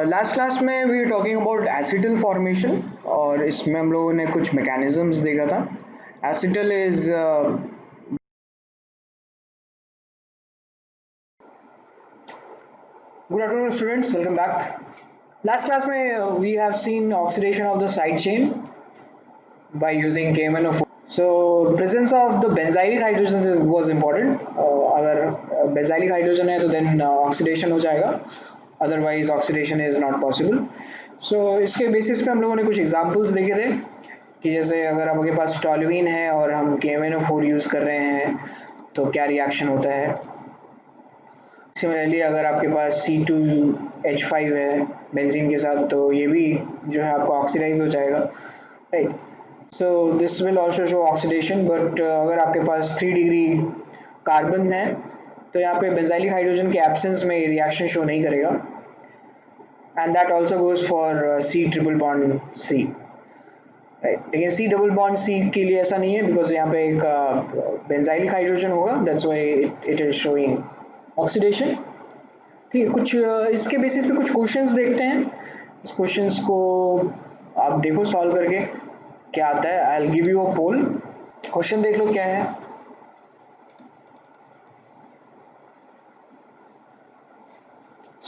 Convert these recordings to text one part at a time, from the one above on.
Last class में we are talking about acetal formation और इसमें हम लोगों ने कुछ मैकेनिज्म्स देखा था. Acetal is Good afternoon, students. Welcome back. Last class में we have seen oxidation of the side chain by using KMnO4. So presence of the benzylic hydrogen was important. अगर benzylic hydrogen है तो then oxidation हो जाएगा. Otherwise oxidation is not possible. So इसके basis पे हम लोगों ने कुछ examples देखे थे कि जैसे अगर आपके पास toluene है और हम KMnO4 यूज कर रहे हैं तो क्या रिएक्शन होता है. सिमिलरली अगर आपके पास C2H5 है बेंजीन के साथ तो ये भी जो है आपको ऑक्सीडाइज हो जाएगा, right. So this will also show oxidation. But अगर आपके पास 3 डिग्री कार्बन है तो यहाँ पे बेंजाइलिक हाइड्रोजन के एब्सेंस में रिएक्शन शो नहीं करेगा. And that also goes for C triple bond C, right. लेकिन C डबल बॉन्ड C के लिए ऐसा नहीं है बिकॉज यहाँ पे एक बेंजाइलिक हाइड्रोजन होगा. That's why it is showing oxidation. ठीक है, कुछ इसके बेसिस पे कुछ क्वेश्चंस देखते हैं. इस क्वेश्चंस को आप देखो सॉल्व करके क्या आता है. I will give you a poll. Question देख लो क्या है.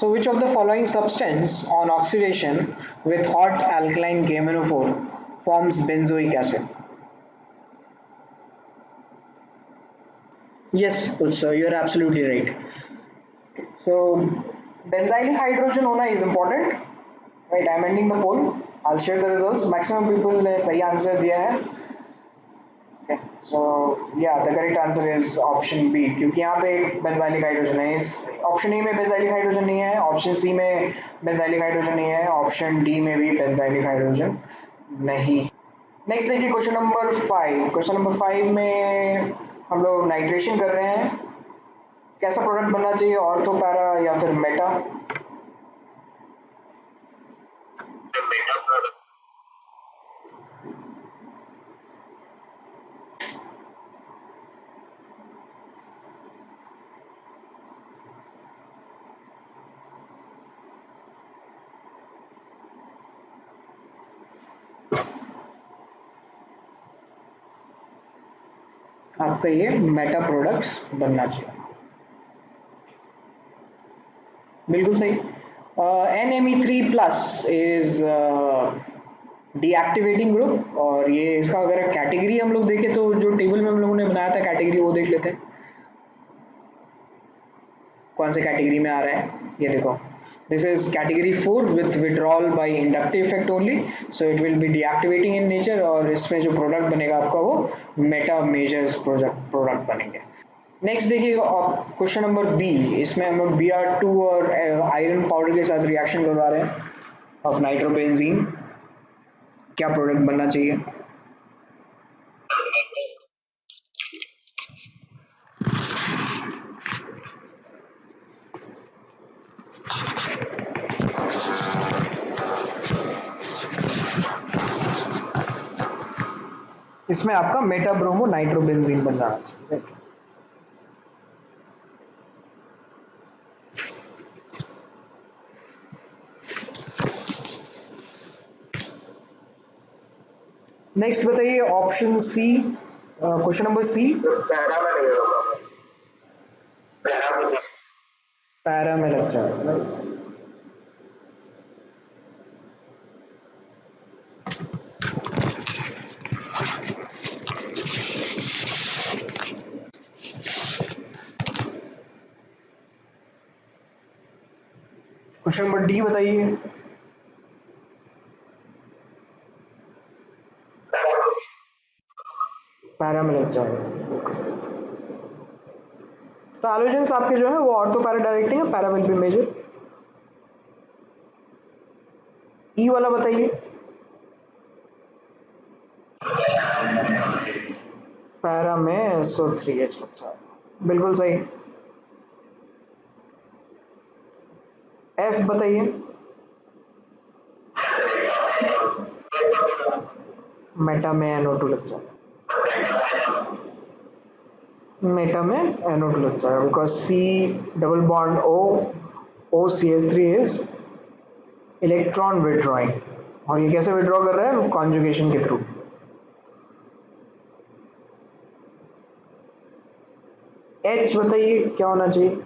So which of the following substance on oxidation with hot alkaline KMnO4 forms benzoic acid? Yes, sir, you are absolutely right. So benzylic hydrogen होना is important, right? I'm ending the poll. I'll share the results. Maximum people ने सही answer दिया है. Okay, so yeah, the correct answer is option B क्योंकि यहाँ पे एक benzylic hydrogen है. इस option A में benzylic hydrogen नहीं है, option C में benzylic hydrogen नहीं है, option D में भी benzylic hydrogen नहीं. नेक्स्ट देखिए क्वेश्चन नंबर 5. क्वेश्चन नंबर 5 में हम लोग नाइट्रेशन कर रहे हैं. कैसा प्रोडक्ट बनना चाहिए, ऑर्थो, पैरा या फिर मेटा? आपका ये मेटा प्रोडक्ट्स बनना चाहिए. बिल्कुल सही. NMe3 plus is deactivating group और ये इसका अगर कैटेगरी हम लोग देखें तो जो टेबल में हम लोगों ने बनाया था कैटेगरी वो देख लेते हैं कौन से कैटेगरी में आ रहा है. ये देखो, this is category 4 with withdrawal by inductive effect only, so it will be deactivating in nature और इसमें जो प्रोडक्ट बनेगा आपका वो मेटा मेजर्स प्रोडक्ट बनेंगे. नेक्स्ट देखिए क्वेश्चन नंबर बी. इसमें हम लोग Br2 और आयरन पाउडर के साथ रिएक्शन करवा रहे हैं ऑफ नाइट्रोबेंजीन. क्या प्रोडक्ट बनना चाहिए? इसमें आपका मेटा ब्रोमो नाइट्रोबेंजीन बन जाना चाहिए. नेक्स्ट बताइए option C. Question number C. Para में लग जाएगा. क्वेश्चन नंबर डी बताइए. पैरा में लग जाएगा. तो एलोजेंस आपके जो है वो ऑर्थो पैरा डायरेक्टिंग है, para will be major. E वाला बताइए. पैरा में SO3H लग जाएगा. बिल्कुल सही. एफ बताइए. मेटा में NO2 लग जाएगा. मेटा में NO2 लग जाएगा because C double bond O OCH3 is electron withdrawing, और ये कैसे विड्रॉ कर रहा है? कॉन्जुगेशन के थ्रू। एच बताइए क्या होना चाहिए?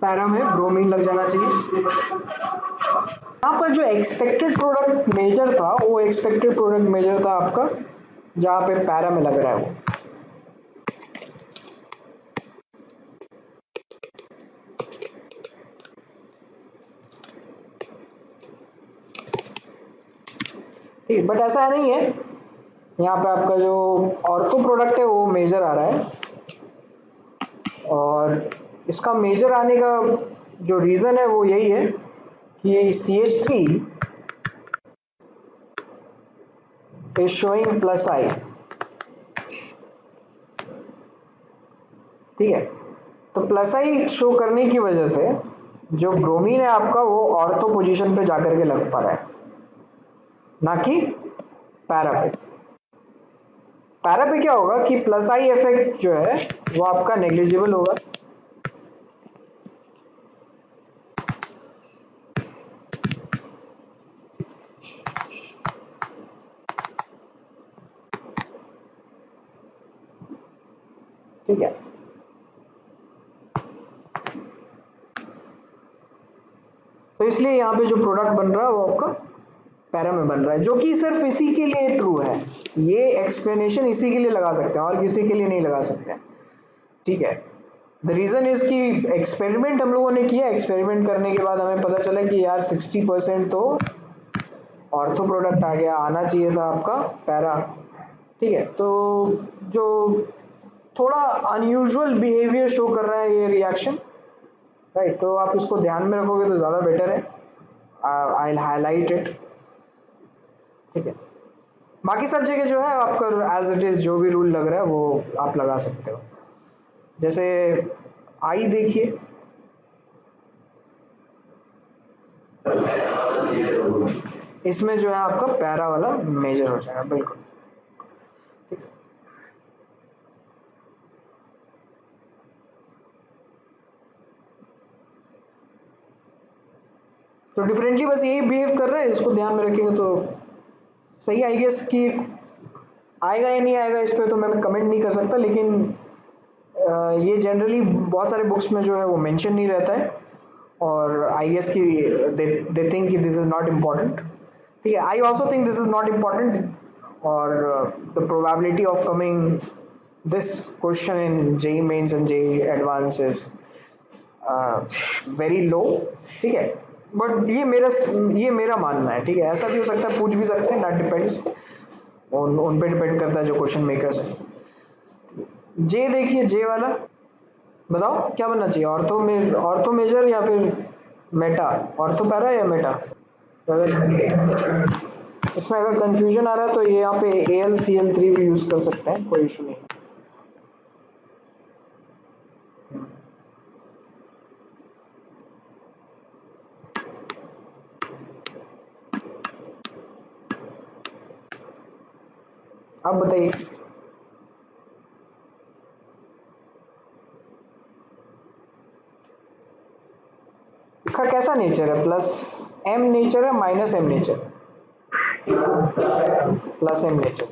पैरा में ब्रोमीन लग जाना चाहिए। यहाँ पर जो एक्सपेक्टेड प्रोडक्ट मेजर था वो एक्सपेक्टेड प्रोडक्ट मेजर था आपका जहाँ पे पैरा में लग रहा है वो। ठीक, बट ऐसा नहीं है, यहाँ पे आपका जो ऑर्थो प्रोडक्ट है वो मेजर आ रहा है, और इसका मेजर आने का जो रीज़न है वो यही है कि CH3 is showing प्लस आई। ठीक है, तो प्लस आई शो करने की वजह से जो ब्रोमीन है आपका वो ऑर्थो पोजीशन पे जाकर के लग पा रहा है, ना कि पैरा पे। पैरा पे क्या होगा कि प्लस आई इफेक्ट जो है वो आपका नेग्लिजिबल होगा। ठीक है, तो इसलिए यहाँ पे जो प्रोडक्ट बन रहा है वो आपका पैरा में बन रहा है, जो कि सिर्फ इसी के लिए ट्रू है। ये एक्सप्लेनेशन इसी के लिए लगा सकते हैं और किसी के लिए नहीं लगा सकते हैं। ठीक है, द रीज़न इज कि एक्सपेरिमेंट हम लोगों ने किया, एक्सपेरिमेंट करने के बाद हमें पता चला कि यार 60% तो ऑर्थो प्रोडक्ट आ गया, आना चाहिए था आपका पैरा। ठीक है, तो जो थोड़ा अनयूजुअल बिहेवियर शो कर रहा है ये रिएक्शन, राइट, तो आप इसको ध्यान में रखोगे तो ज़्यादा बेटर है। I will highlight it. ठीक है, बाकी सब जगह जो है आपका एज इट इज जो भी रूल लग रहा है वो आप लगा सकते हो। जैसे आई देखिए, इसमें जो है आपका पैरा वाला मेजर हो जाएगा बिल्कुल। ठीक है, तो डिफरेंटली बस यही बिहेव कर रहा है, इसको ध्यान में रखेंगे तो सही। आई गेस कि आएगा या नहीं आएगा इस पर तो मैं कमेंट नहीं कर सकता, लेकिन ये जनरली बहुत सारे बुक्स में जो है वो मेंशन नहीं रहता है, और आई गेस कि दे थिंक कि दिस इज नॉट इम्पॉर्टेंट। ठीक है, I also think this is not important, और the probability of coming this question in JEE mains and JEE advance is very low। ठीक है, बट ये मेरा मानना है। ठीक है, ऐसा भी हो सकता है, पूछ भी सकते हैं, दैट डिपेंड्स उन पे डिपेंड करता है जो क्वेश्चन मेकर्स है। जे देखिए, जे वाला बताओ क्या बनना चाहिए, ऑर्थो मेजर या फिर मेटा? ऑर्थो पैरा या मेटा? अगर इसमें अगर कंफ्यूजन आ रहा है तो ये यहाँ पे AlCl3 भी यूज कर सकते हैं, कोई इशू नहीं। आप बताइए। इसका कैसा नेचर है? प्लस एम नेचर है, minus M nature? Plus M nature.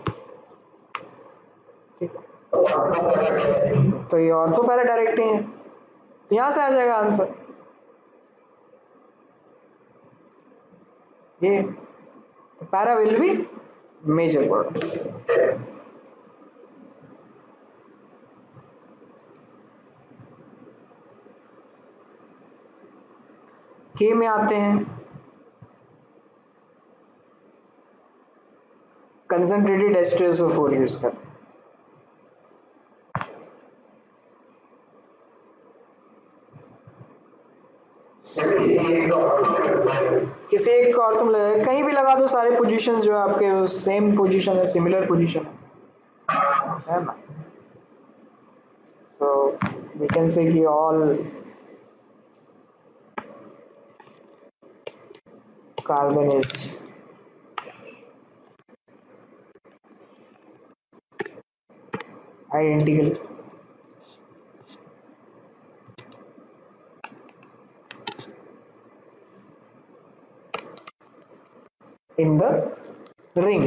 ठीक है, तो ये ऑर्थो पैरा डायरेक्ट ही है, तो यहां से आ जाएगा आंसर ये। तो para will be major product. के में आते हैं, कंसंट्रेटेड H2SO4 यूज कर। किसी एक का ऑर्थो लगेगा, कहीं भी लगा दो, सारे पोजीशंस जो है आपके सेम पोजीशन है, सिमिलर पोजीशन है ना। सो वी कैन से कि all carbon is identical in the ring.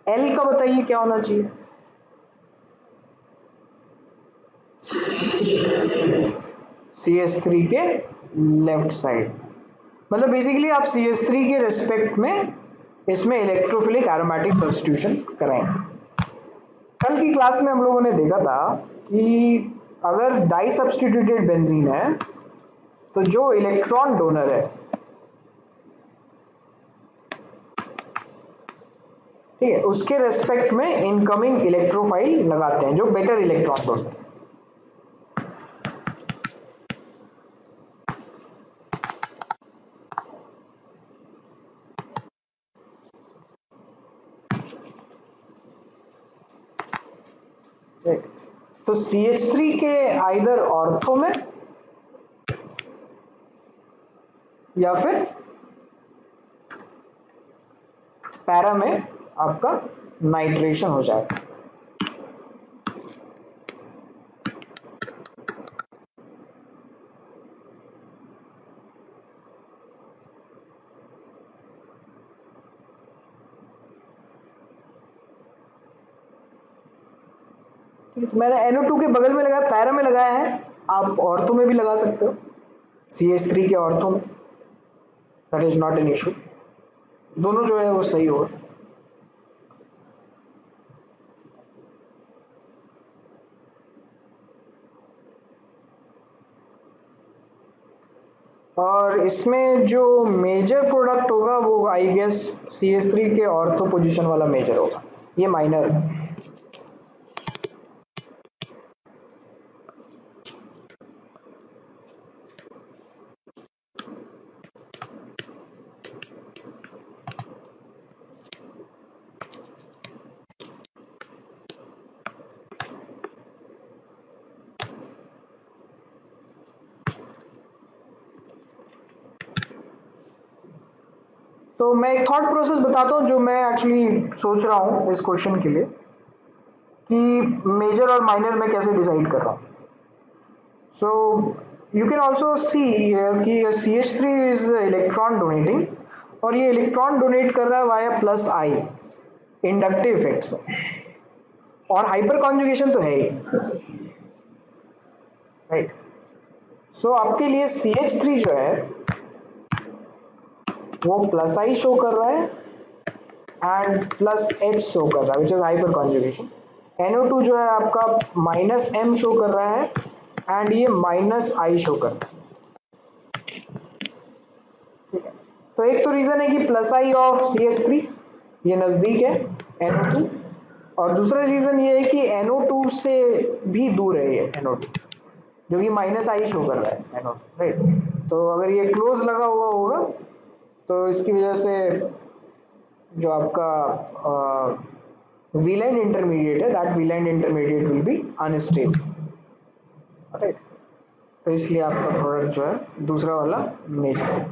L का बताइए क्या होना चाहिए? CH3 के लेफ्ट साइड, मतलब बेसिकली आप CH3 के रिस्पेक्ट में इसमें इलेक्ट्रोफिलिक एरोमेटिक सब्स्टिट्यूशन कराएंगे। कल की क्लास में हम लोगों ने देखा था कि अगर डाई सब्स्टिट्यूटेड बेंजीन है तो जो इलेक्ट्रॉन डोनर है, ठीक है, उसके रेस्पेक्ट में इनकमिंग इलेक्ट्रोफाइल लगाते हैं जो बेटर इलेक्ट्रॉन डोनर है। तो CH3 के आइदर ऑर्थो में या फिर पैरा में आपका नाइट्रेशन हो जाएगा। तो मैंने NO2 के बगल में लगाया, पैरा में लगाया है, आप ऑर्थो में भी लगा सकते हो, CH3 के ऑर्थो में, that is not an issue, दोनों जो है वो सही होगा। और इसमें जो मेजर प्रोडक्ट होगा वो आई गेस CH3 के ऑर्थो पोजीशन वाला मेजर होगा, ये माइनर है। तो मैं एक थॉट प्रोसेस बताता हूँ जो मैं एक्चुअली सोच रहा हूँ इस क्वेश्चन के लिए कि मेजर और माइनर में कैसे डिसाइड कर रहा हूँ। So you can also see कि CH3 इज इलेक्ट्रॉन डोनेटिंग और ये इलेक्ट्रॉन डोनेट कर रहा है वाया प्लस आई, इंडक्टिव इफेक्ट्स, और हाइपर कॉन्जुगेशन तो है ही, राइट। सो आपके लिए CH3 जो है वो प्लस आई शो कर रहा है एंड प्लस H शो कर रहा है which is hyper conjugation. NO2 जो है आपका माइनस M शो कर रहा है एंड ये माइनस I शो कर रहा है, ठीक है। तो एक तो रीजन है कि प्लस आई ऑफ CH3 ये नजदीक है NO2, और दूसरा रीजन ये है कि NO2 से भी दूर है ये NO2 जो कि माइनस आई शो कर रहा है NO2, राइट। तो अगर ये क्लोज लगा हुआ होगा तो इसकी वजह से जो आपका वीलैंड इंटरमीडिएट है, that Wheland intermediate will be unstable, right. तो इसलिए आपका प्रोडक्ट जो है दूसरा वाला मेजर है।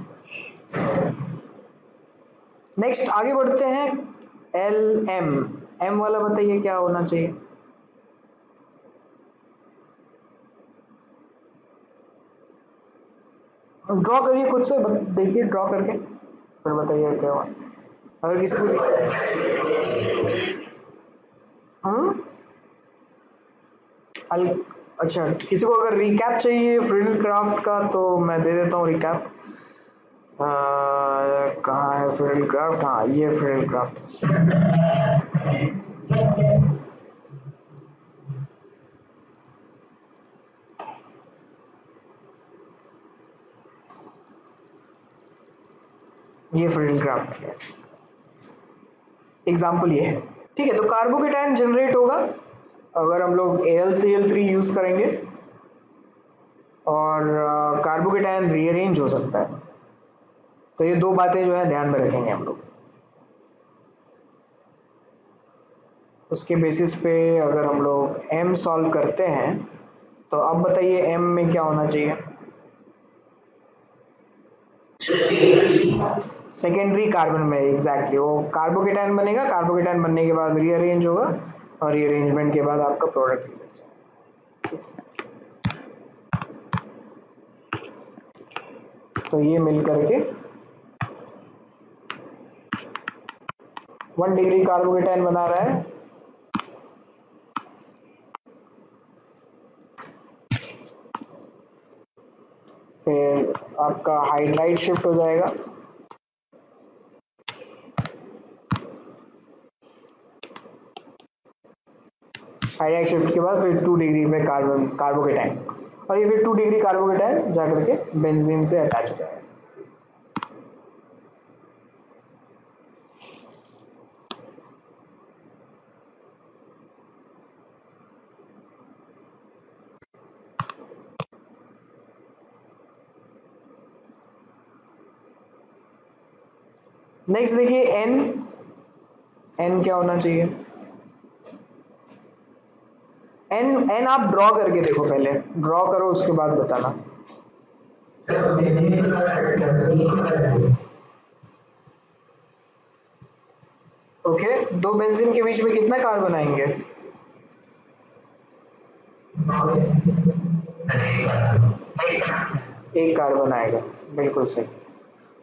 नेक्स्ट आगे बढ़ते हैं, एम वाला बताइए क्या होना चाहिए? ड्रॉ करिए खुद से, देखिए ड्रॉ करके फिर बताइए क्या हुआ। अगर किसी को हम्म अच्छा, किसी को अगर रिकैप चाहिए फ्रीडल क्राफ्ट का तो मैं दे देता हूँ रिकैप। कहाँ है फ्रीडल क्राफ्ट? हाँ ये फ्रीडल क्राफ्ट। ये फ्रीडल क्राफ्ट एग्जाम्पल ये है, ठीक है। तो कार्बोकेटायन जनरेट होगा अगर हम लोग AlCl3 यूज करेंगे और कार्बोकेटायन रीअरेंज हो सकता है। तो ये दो बातें जो है ध्यान में रखेंगे हम लोग, उसके बेसिस पे अगर हम लोग M सॉल्व करते हैं तो अब बताइए M में क्या होना चाहिए? सेकेंडरी कार्बन में एग्जैक्टली वो कार्बोकेटायन बनेगा, कार्बोकेटायन बनने के बाद रीअरेंज होगा और रीअरेंजमेंट के बाद आपका प्रोडक्ट निकल जाएगा। तो ये मिल करके 1 डिग्री कार्बोकेटायन बना रहा है। फिर आपका हाइड्राइड शिफ्ट हो जाएगा, हाइड्राइड शिफ्ट के बाद फिर 2 डिग्री में कार्बोकेटायन, और ये फिर 2 डिग्री कार्बोकेटायन जाकर के बेंजीन से अटैच हो जाएगा। नेक्स्ट देखिए एन, एन क्या होना चाहिए? एन एन आप ड्रॉ करके देखो, पहले ड्रॉ करो उसके बाद बताना। ओके, दो बेंजीन के बीच में कितना कार्बन आएंगे? एक कार्बन आएगा, बिल्कुल सही।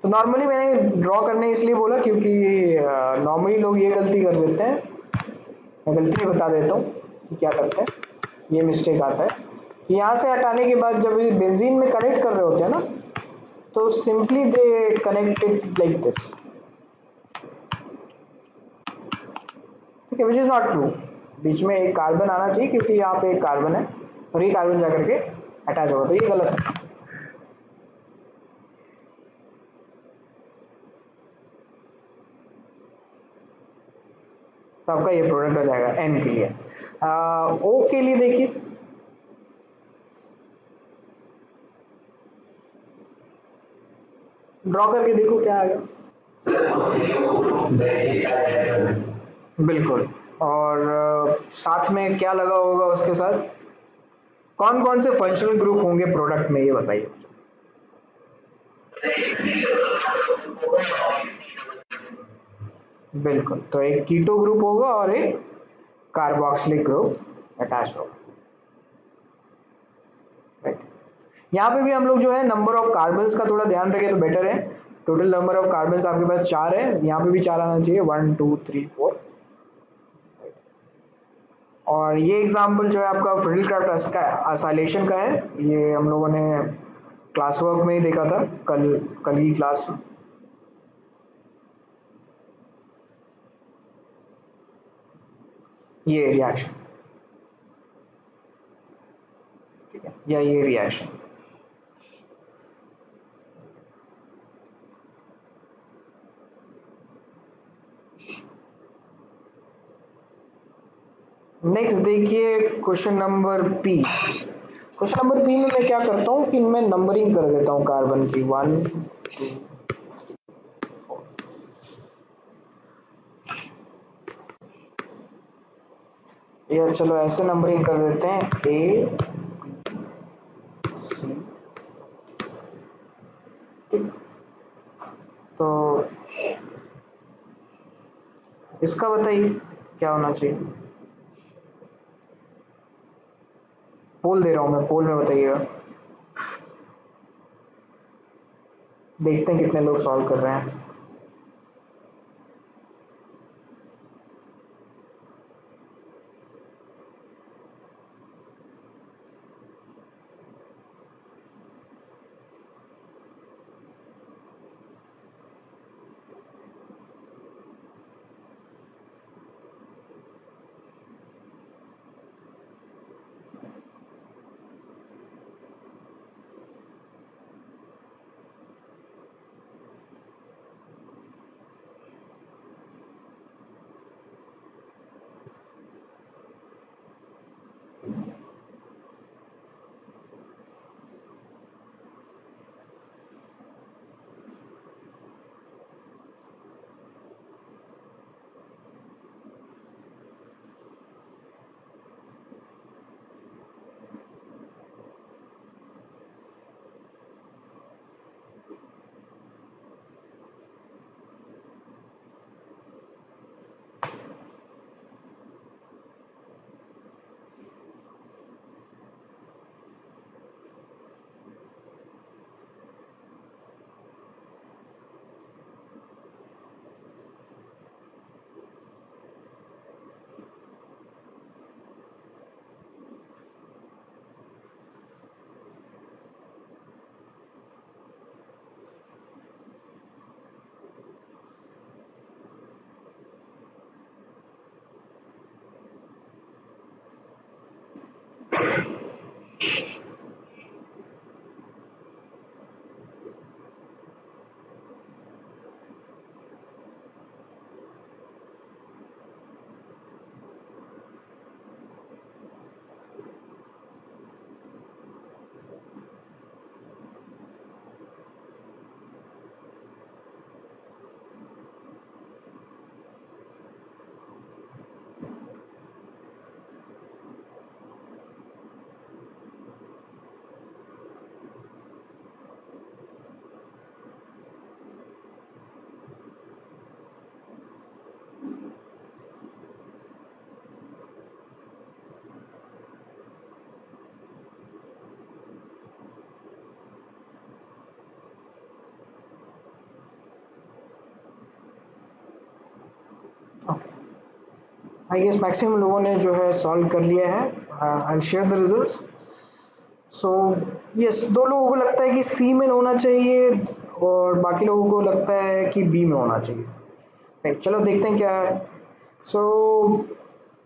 तो नॉर्मली मैंने ड्रॉ करने इसलिए बोला क्योंकि नॉर्मली लोग ये गलती कर देते हैं, मैं गलती बता देता हूँ कि क्या करते हैं, ये मिस्टेक आता है कि यहाँ से हटाने के बाद जब ये बेंजीन में कनेक्ट कर रहे होते हैं ना, तो simply they connect it like this, ठीक है, विच इज नॉट ट्रू। बीच में एक कार्बन आना चाहिए क्योंकि यहाँ पे एक कार्बन है और ये कार्बन जाकर के अटैच होगा, तो ये गलत है। तो आपका ये प्रोडक्ट हो जाएगा एन के लिए। ओ के लिए देखिए, ड्रॉ करके देखो क्या आएगा। बिल्कुल, और साथ में क्या लगा होगा उसके साथ? कौन कौन से फंक्शनल ग्रुप होंगे प्रोडक्ट में, ये बताइए। बिल्कुल, तो एक कीटो ग्रुप होगा और एक कार्बोक्सिलिक ग्रुप अटैच होगा, राइट। यहाँ पे भी हम लोग जो है नंबर ऑफ कार्बन्स का थोड़ा ध्यान रखें तो बेटर है। टोटल नंबर ऑफ कार्बन्स आपके पास 4 है, यहाँ पे भी 4 आना चाहिए, 1 2 3 4। और ये एग्जांपल जो है आपका फिडलक्राफ्ट एसाइलेशन का है, ये हम लोगों ने क्लास वर्क में ही देखा था, कल कल की क्लास में। ये रिएक्शन, ठीक है, या ये रिएक्शन। नेक्स्ट देखिए question number P. Question number P में मैं क्या करता हूँ कि इनमें नंबरिंग कर देता हूँ कार्बन की, 1 2 4। या चलो ऐसे नंबरिंग कर देते हैं, ए सी, तो इसका बताइए क्या होना चाहिए? पोल दे रहा हूँ मैं, पोल में बताइएगा, देखते हैं कितने लोग सॉल्व कर रहे हैं। आई गेस मैक्सिमम लोगों ने जो है सॉल्व कर लिया है. I share the results. So yes, दो लोगों को लगता है कि सी में होना चाहिए और बाकी लोगों को लगता है कि बी में होना चाहिए. राइट, चलो देखते हैं क्या है. So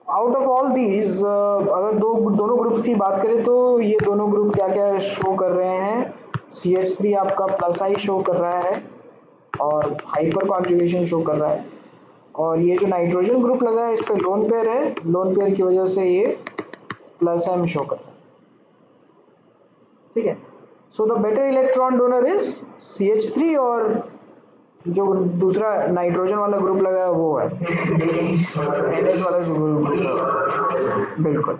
out of all these, अगर दोनों ग्रुप की बात करें तो ये दोनों ग्रुप क्या क्या शो कर रहे हैं. CH3 आपका प्लस आई शो कर रहा है और हाइपर कॉन्जुगेशन शो कर रहा है. और ये जो नाइट्रोजन ग्रुप लगा है इस पे लोन पेयर है, लोन पेयर की वजह से ये प्लस एम शो कर रहा है. ठीक है. So the better electron donor is CH3 और जो दूसरा नाइट्रोजन वाला ग्रुप लगा है वो है NH वाला ग्रुप. बिल्कुल.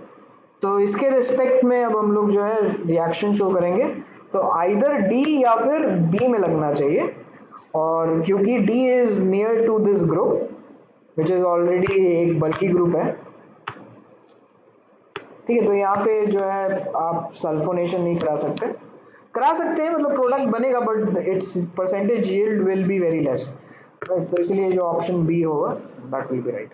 तो इसके रिस्पेक्ट में अब हम लोग जो है रिएक्शन शो करेंगे. तो आइदर डी या फिर बी में लगना चाहिए. और क्योंकि D is near to this group which is already एक बल्कि ग्रुप है. ठीक है. तो यहाँ पे जो है आप सल्फोनेशन नहीं करा सकते हैं, मतलब प्रोडक्ट बनेगा but it's percentage yield will be very less. तो इसलिए जो ऑप्शन बी होगा दैट विल बी राइट.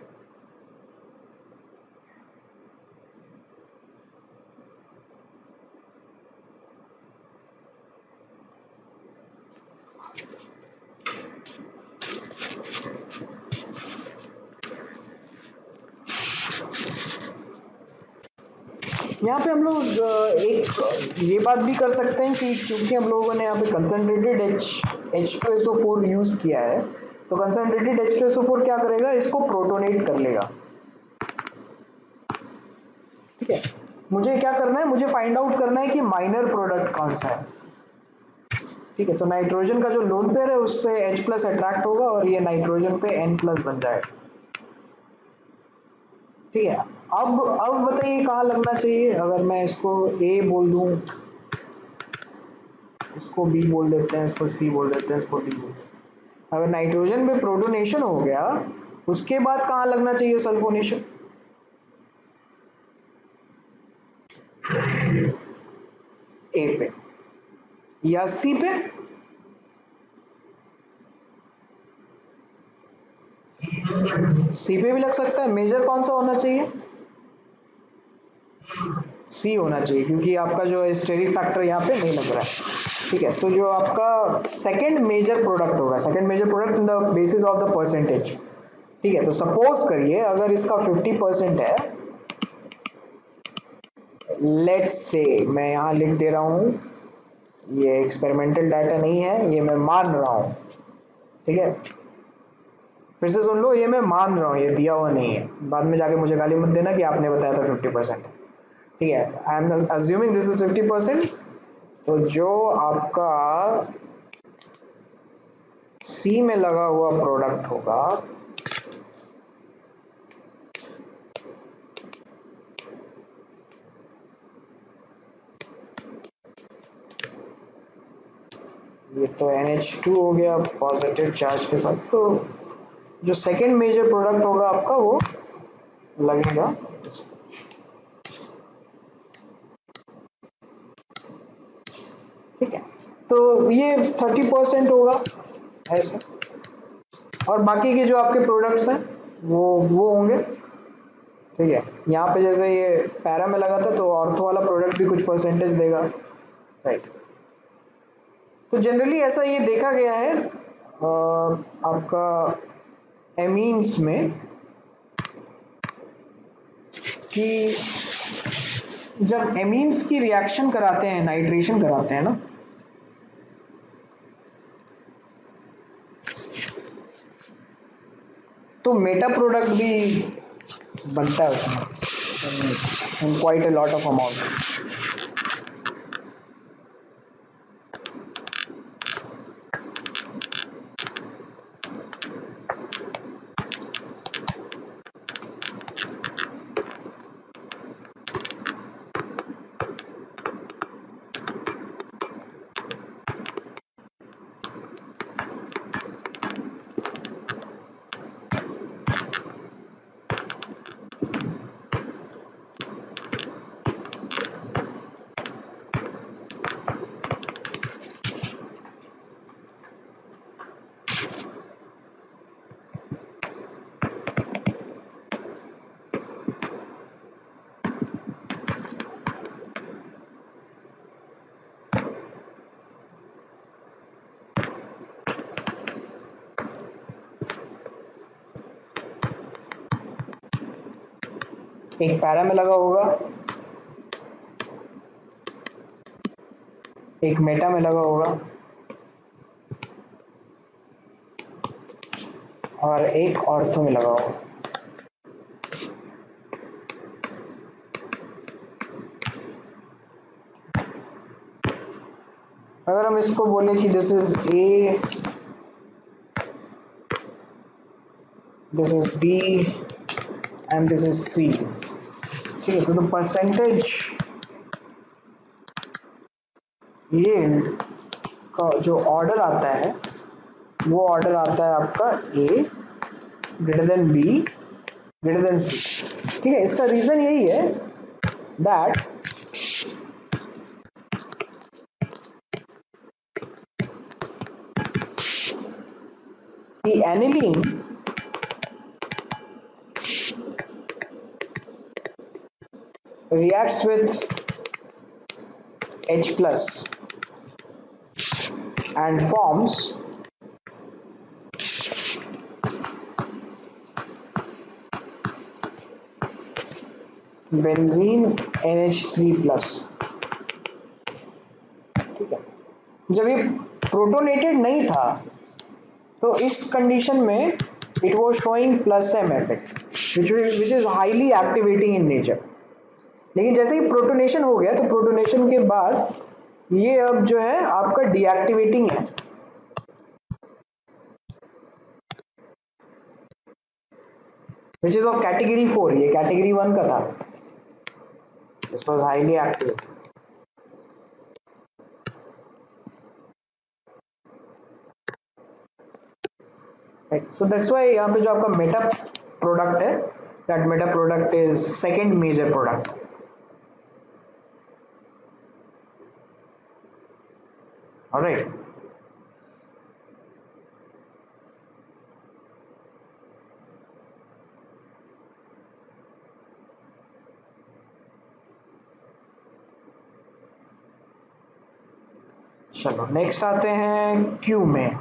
यहाँ पे हम लोग एक ये बात भी कर सकते हैं कि क्योंकि हम लोगों ने यहाँ पे कंसनट्रेटेड H2SO4 यूज किया है, तो कंसनट्रेटेड H2SO4 क्या करेगा, इसको प्रोटोनेट कर लेगा. ठीक है. मुझे क्या करना है, मुझे फाइंड आउट करना है कि माइनर प्रोडक्ट कौन सा है. ठीक है. तो नाइट्रोजन का जो लोन पेयर है उससे H प्लस अट्रैक्ट होगा और ये नाइट्रोजन पे N प्लस बन जाएगा. ठीक है. अब बताइए कहाँ लगना चाहिए. अगर मैं इसको A बोल दूं, इसको B बोल देते हैं, इसको C बोल देते हैं, इसको D बोल देते हैं. अगर नाइट्रोजन में प्रोटोनेशन हो गया उसके बाद कहाँ लगना चाहिए सल्फोनेशन. A पे या C पे. C पे भी लग सकता है. मेजर कौन सा होना चाहिए, C होना चाहिए क्योंकि आपका जो है स्टेरिक फैक्टर यहाँ पे नहीं लग रहा है. ठीक है. तो जो आपका सेकंड मेजर प्रोडक्ट होगा, second major product in the basis of the percentage. ठीक है. तो सपोज करिए अगर इसका 50% है, लेट्स से मैं यहाँ लिख दे रहा हूँ, ये एक्सपेरिमेंटल डाटा नहीं है, ये मैं मान रहा हूँ. ठीक है. फिर से सुन लो, ये मैं मान रहा हूँ, ये दिया हुआ नहीं है. बाद में जाके मुझे गाली मत देना कि आपने बताया था 50%. ठीक है. I am assuming this is 50%. तो जो आपका सी में लगा हुआ प्रोडक्ट होगा ये तो NH2 हो गया पॉजिटिव चार्ज के साथ. तो जो सेकंड मेजर प्रोडक्ट होगा आपका वो लगेगा. ठीक है. तो ये 30% होगा ऐसे. और बाकी के जो आपके प्रोडक्ट्स हैं वो होंगे. ठीक है. यहाँ पे जैसे ये पैरा में लगा था तो ऑर्थो वाला प्रोडक्ट भी कुछ परसेंटेज देगा. राइट. तो जनरली ऐसा ये देखा गया है आपका एमीन्स में कि जब एमीन्स की रिएक्शन कराते हैं, नाइट्रेशन कराते हैं ना, तो मेटा प्रोडक्ट भी बनता है उसमें in quite a lot of amount. एक पैरा में लगा होगा, एक मेटा में लगा होगा और एक ऑर्थो में लगा होगा। अगर हम इसको बोले कि this is A, this is B and this is C, ठीक है, तो परसेंटेज यील्ड का जो ऑर्डर आता है वो ऑर्डर आता है आपका A greater than B greater than C, ठीक है। इसका रीजन यही है that the aniline reacts with H plus and forms benzene NH3 plus, ठीक है। जब ये प्रोटोनेटेड नहीं था तो इस कंडीशन में it was showing plus M effect which is highly activating in nature, लेकिन जैसे ही प्रोटोनेशन हो गया तो प्रोटोनेशन के बाद ये अब जो है आपका डीएक्टिवेटिंग है, विच इज ऑफ कैटेगरी 4, ये कैटेगरी 1 का था, this was highly active. So that's why यहाँ पे जो आपका मेटा प्रोडक्ट है, that meta product is second major product. Alright, चलो नेक्स्ट आते हैं क्यू में।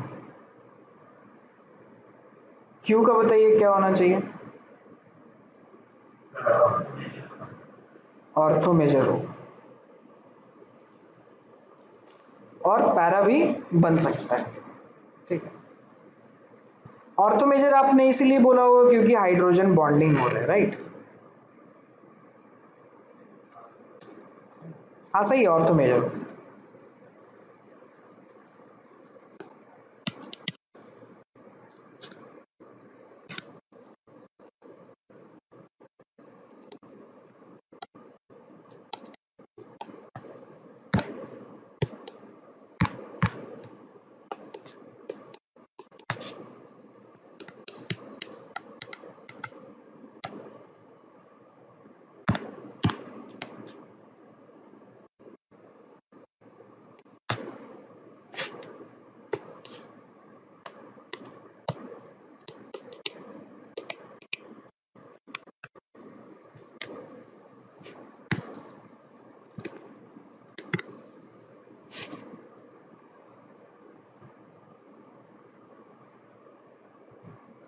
क्यू का बताइए क्या होना चाहिए? ऑर्थो मेजर हो और पैरा भी बन सकता है, ठीक है। ऑर्थो मेजर आपने इसीलिए बोला होगा क्योंकि हाइड्रोजन बॉन्डिंग हो रहा है, राइट? हाँ सही है, ऑर्थो मेजर।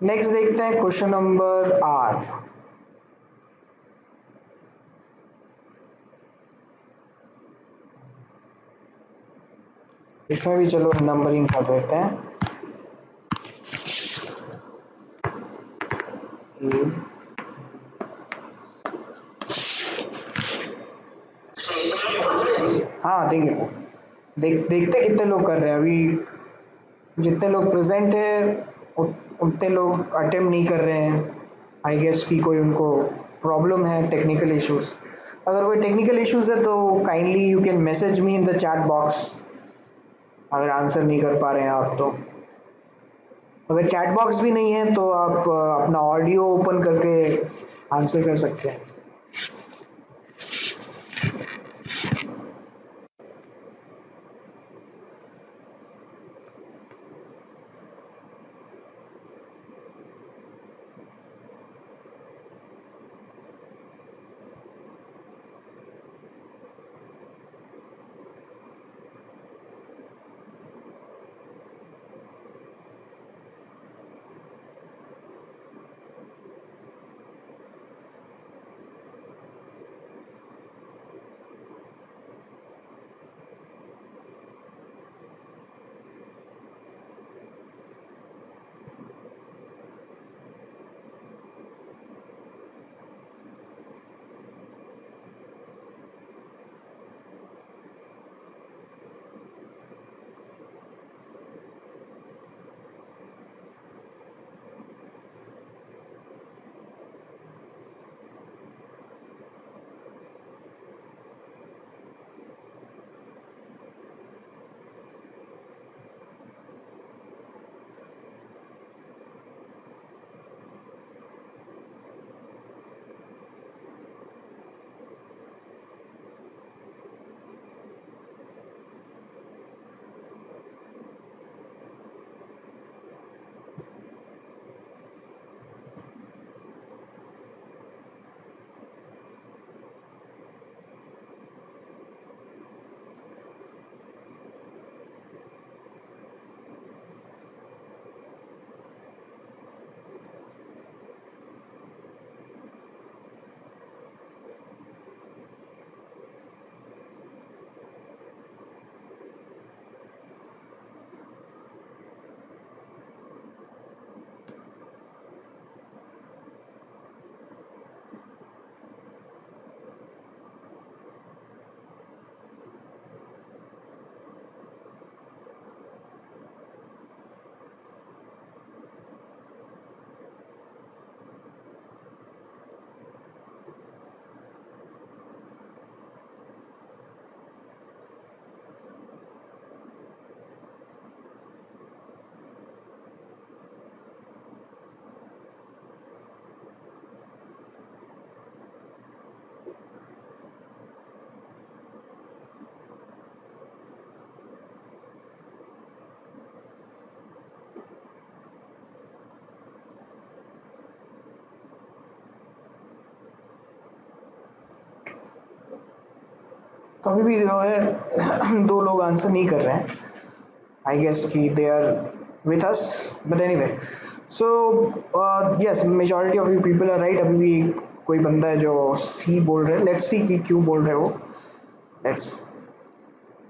नेक्स्ट देखते हैं क्वेश्चन नंबर आर। इसमें भी चलो नंबरिंग कर देते हैं। हाँ देखिए, देखते कितने लोग कर रहे हैं अभी। जितने लोग प्रेजेंट है उतने लोग अटेम्प्ट नहीं कर रहे हैं। आई गेस कि कोई उनको प्रॉब्लम है, टेक्निकल इश्यूज। अगर कोई टेक्निकल इश्यूज है तो kindly you can message me in the chat box, अगर आंसर नहीं कर पा रहे हैं आप तो। अगर चैट बॉक्स भी नहीं है तो आप अपना ऑडियो ओपन करके आंसर कर सकते हैं। तो अभी भी जो है दो लोग आंसर नहीं कर रहे हैं, आई गेस कि they are with us, but anyway. So yes, majority of you people are right. अभी भी कोई बंदा है जो सी बोल रहे हैं, लेट्स सी कि क्यों बोल रहे हो, लेट्स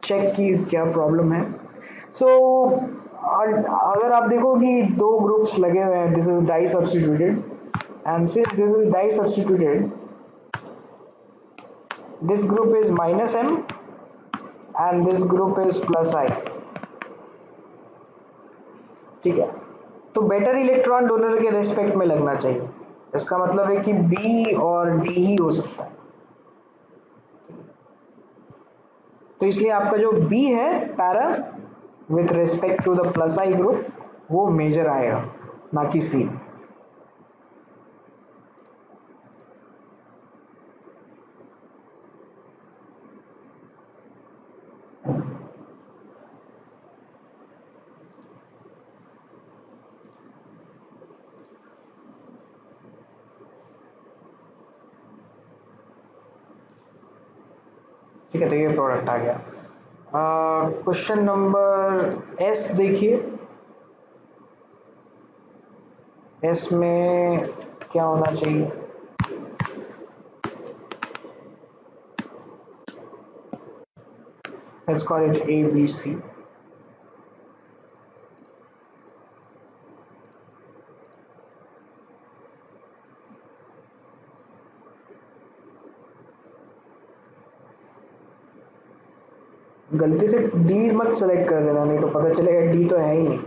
चेक कि क्या प्रॉब्लम है। सो अगर आप देखो कि दो ग्रुप्स लगे हुए हैं, this is di substituted, and since this is di substituted, this group is minus m and this group is plus I, ठीक है। तो बेटर इलेक्ट्रॉन डोनर के रेस्पेक्ट में लगना चाहिए, इसका मतलब है कि बी और डी ही हो सकता है। तो इसलिए आपका जो बी है para with respect to the plus I group वो मेजर आएगा, ना कि सी। ठीक है, तो ये प्रोडक्ट आ गया। क्वेश्चन नंबर एस देखिए, एस में क्या होना चाहिए? Let's call it A B C. गलती से डी मत सेलेक्ट कर देना, नहीं तो पता चलेगा डी तो है ही नहीं।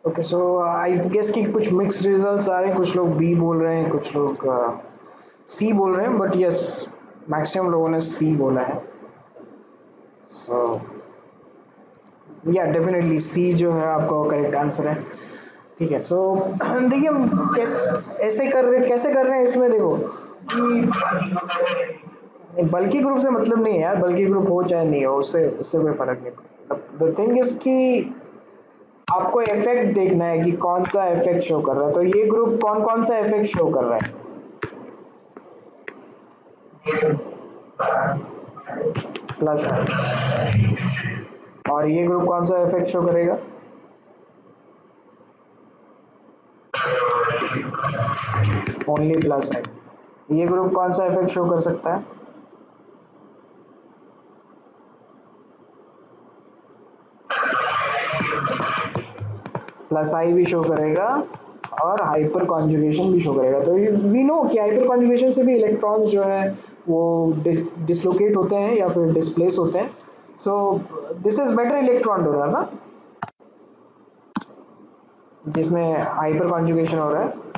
ओके, सो आई गेस कि कुछ मिक्स रिजल्ट्स आ रहे हैं, कुछ लोग बी बोल रहे हैं, कुछ लोग सी बोल रहे हैं, बट यस मैक्सिमम लोगों ने सी बोला है। सो या डेफिनेटली सी जो है आपका करेक्ट आंसर है। ठीक है, सो देखिए हम कैसे कर रहे हैं इसमें, देखो कि बल्कि ग्रुप से मतलब नहीं है यार, बल्कि ग्रुप हो चाहे नहीं हो, उससे उससे कोई फर्क नहीं पड़ता। द थिंग इज कि आपको इफेक्ट देखना है कि कौन सा इफेक्ट शो कर रहा है, तो ये ग्रुप कौन कौन सा इफेक्ट शो कर रहा है, प्लस है, और ये ग्रुप कौन सा इफेक्ट शो करेगा, ओनली प्लस है। ये ग्रुप कौन सा इफेक्ट शो कर सकता है, प्लस आई भी शो करेगा और हाइपर कॉन्जुगेशन भी शो करेगा। तो वी नो कि हाइपर कॉन्जुगेशन से भी इलेक्ट्रॉन्स जो है वो डिसलोकेट होते हैं या फिर डिस्प्लेस होते हैं। So this is better electron donor ना, जिसमें हाइपर कॉन्जुगेशन हो रहा है।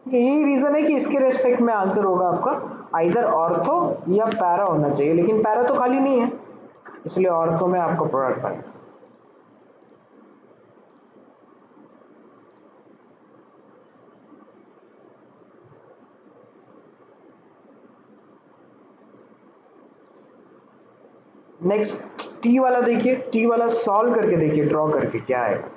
यही रीजन है कि इसके रेस्पेक्ट में आंसर होगा आपका आइदर ऑर्थो या पैरा होना चाहिए, लेकिन पैरा तो खाली नहीं है, इसलिए ऑर्थो में आपका प्रोडक्ट बनेगा। नेक्स्ट टी वाला देखिए, टी वाला सॉल्व करके देखिए, ड्रॉ करके क्या आएगा।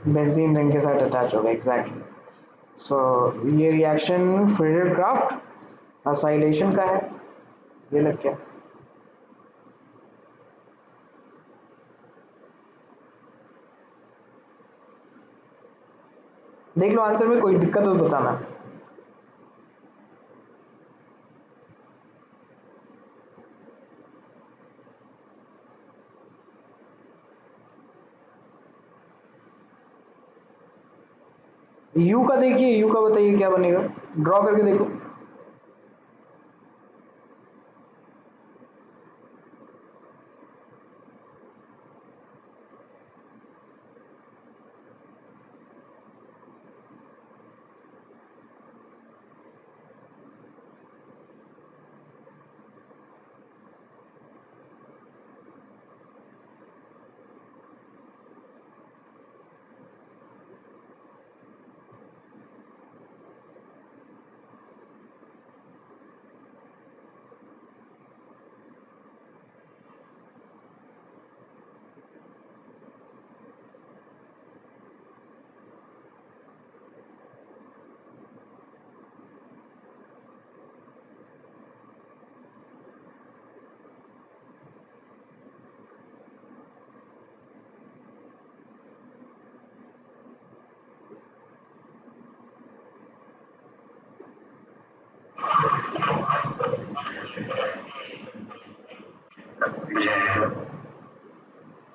बेंजीन रिंग के साथ अटैच होगा, एग्जैक्टली। सो ये रिएक्शन फ्रीडल क्राफ्ट असाइलेशन का है, ये लग गया। देख लो आंसर में, कोई दिक्कत हो तो बताना। यू का देखिए, यू का बताइए क्या बनेगा, ड्रॉ करके देखो।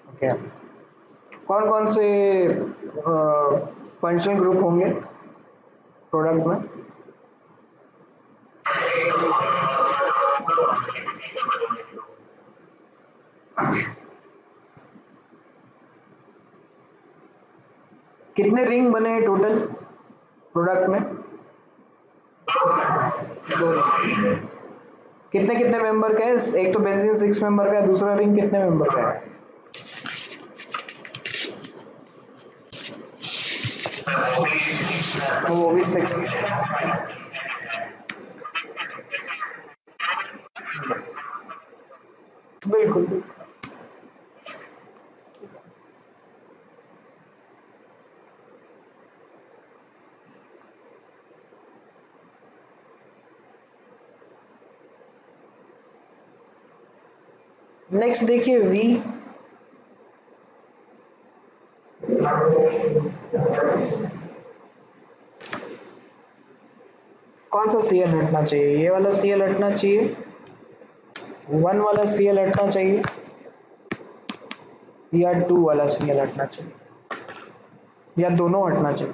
ओके, कौन कौन से फंक्शनल ग्रुप होंगे प्रोडक्ट में, कितने रिंग बने हैं टोटल प्रोडक्ट में, दो। कितने कितने मेंबर का है, एक तो बेंजीन 6 मेंबर का है, दूसरा रिंग कितने मेंबर का है, वो भी 6। बिल्कुल बिल्कुल। नेक्स्ट देखिए वी, कौन सा सीएल हटना चाहिए, ये वाला सीएल हटना चाहिए, 1 वाला सीएल हटना चाहिए, या 2 वाला सीएल हटना चाहिए, या दोनों हटना चाहिए?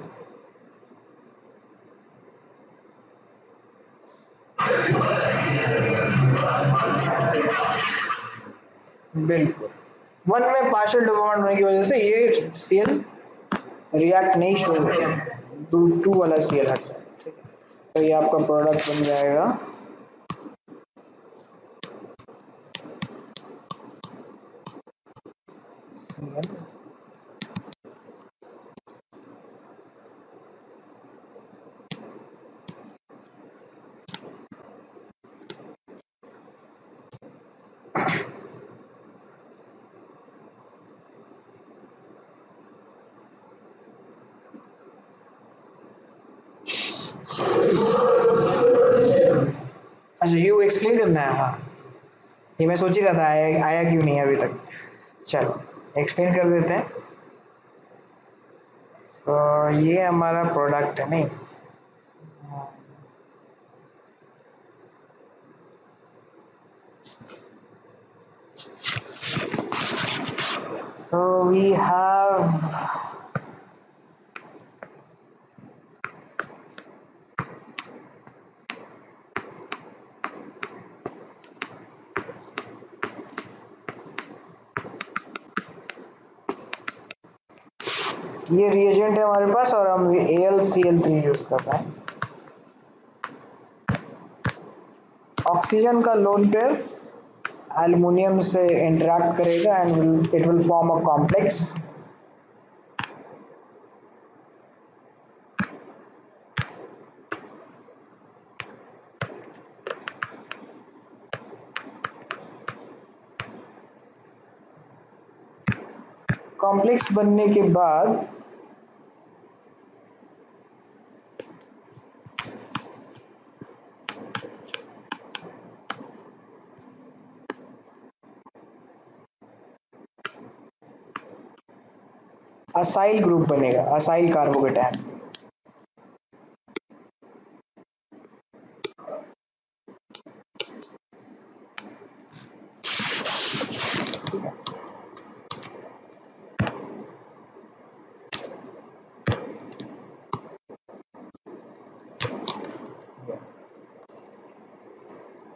बिल्कुल, 1 में पार्शियल डेवलपमेंट होने की वजह से ये सीएल रिएक्ट नहीं शो होगा, 2 वाला सीएल हट जाएगा। ठीक है, तो ये आपका प्रोडक्ट बन जाएगा सीएल। अच्छा, यू एक्सप्लेन करना है? हाँ, ये मैं सोच ही रहा था आया आया क्यों नहीं अभी तक। चलो एक्सप्लेन कर देते हैं। तो ये हमारा प्रोडक्ट है, नहीं? So we have ये रिएजेंट है हमारे पास और हम AlCl3 यूज कर रहे हैं। ऑक्सीजन का लोन पेयर एल्युमिनियम से इंटरेक्ट करेगा and it will form a complex. Complex बनने के बाद असाइल ग्रुप बनेगा, असाइल कार्बोकेटायन।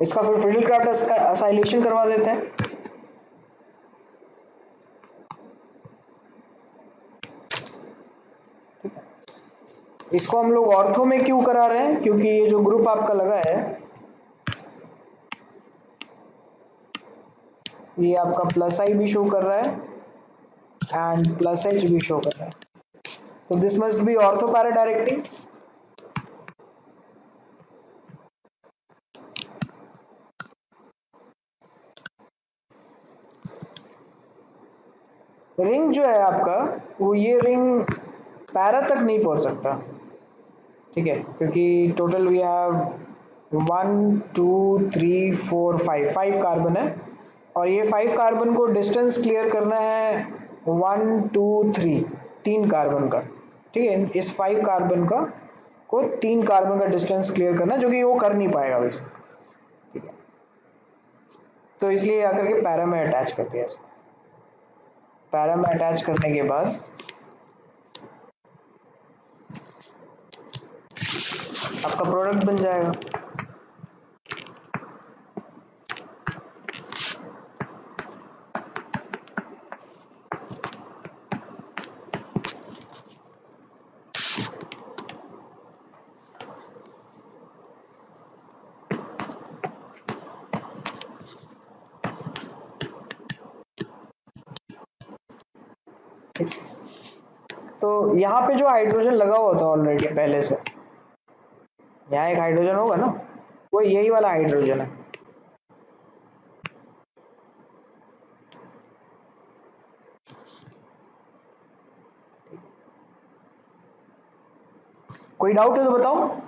इसका फिर फिडलक्राफ्ट असाइलेशन करवा देते हैं। इसको हम लोग ऑर्थो में क्यों करा रहे हैं? क्योंकि ये जो ग्रुप आपका लगा है ये आपका प्लस आई भी शो कर रहा है एंड प्लस एच भी शो कर रहा है, तो this must be ortho para directing. Ring जो है आपका, वो ये रिंग पैरा तक नहीं पहुंच सकता, ठीक है, क्योंकि टोटल वी हैव 1 2 3 4 5 कार्बन है और ये 5 कार्बन को डिस्टेंस क्लियर करना है 1 2 3 3 कार्बन का। ठीक है, इस 5 कार्बन का को 3 कार्बन का डिस्टेंस क्लियर करना है, जो कि वो कर नहीं पाएगा वैसे। ठीक है, तो इसलिए आकर के पैरा में अटैच कर दिया। पैरा में अटैच करने के बाद आपका प्रोडक्ट बन जाएगा। तो यहाँ पे जो हाइड्रोजन लगा हुआ था ऑलरेडी पहले से, यहाँ एक हाइड्रोजन होगा ना, वो यही वाला हाइड्रोजन है। कोई डाउट है तो बताओ।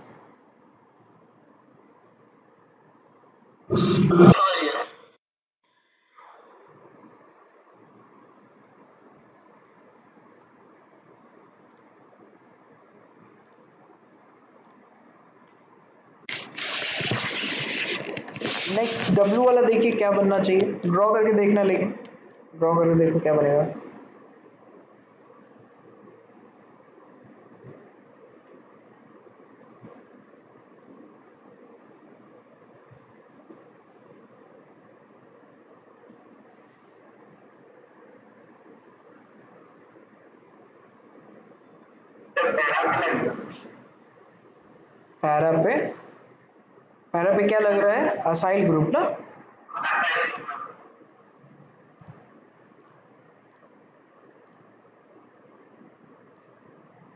नेक्स्ट डब्लू वाला देखिए क्या बनना चाहिए, ड्रॉ करके देखना, लेकिन ड्रॉ करके देखो क्या बनेगा। पैरा पे, पैरा पे क्या लग रहा है, असाइल ग्रुप ना।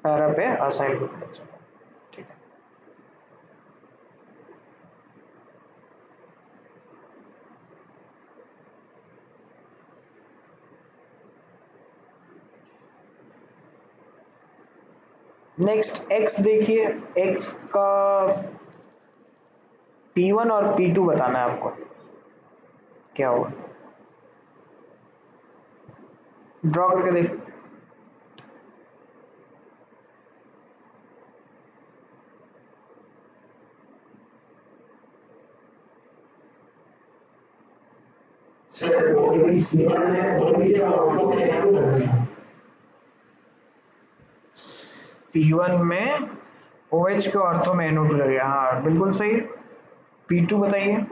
पैरा पे असाइल ग्रुप, ठीक है। नेक्स्ट एक्स देखिए, एक्स का P1 और P2 बताना है आपको क्या होगा, ड्रॉ करके देख। P1 में OH के ऑर्थो में NO2 लगेगा, हाँ बिल्कुल सही। P2 बताइए।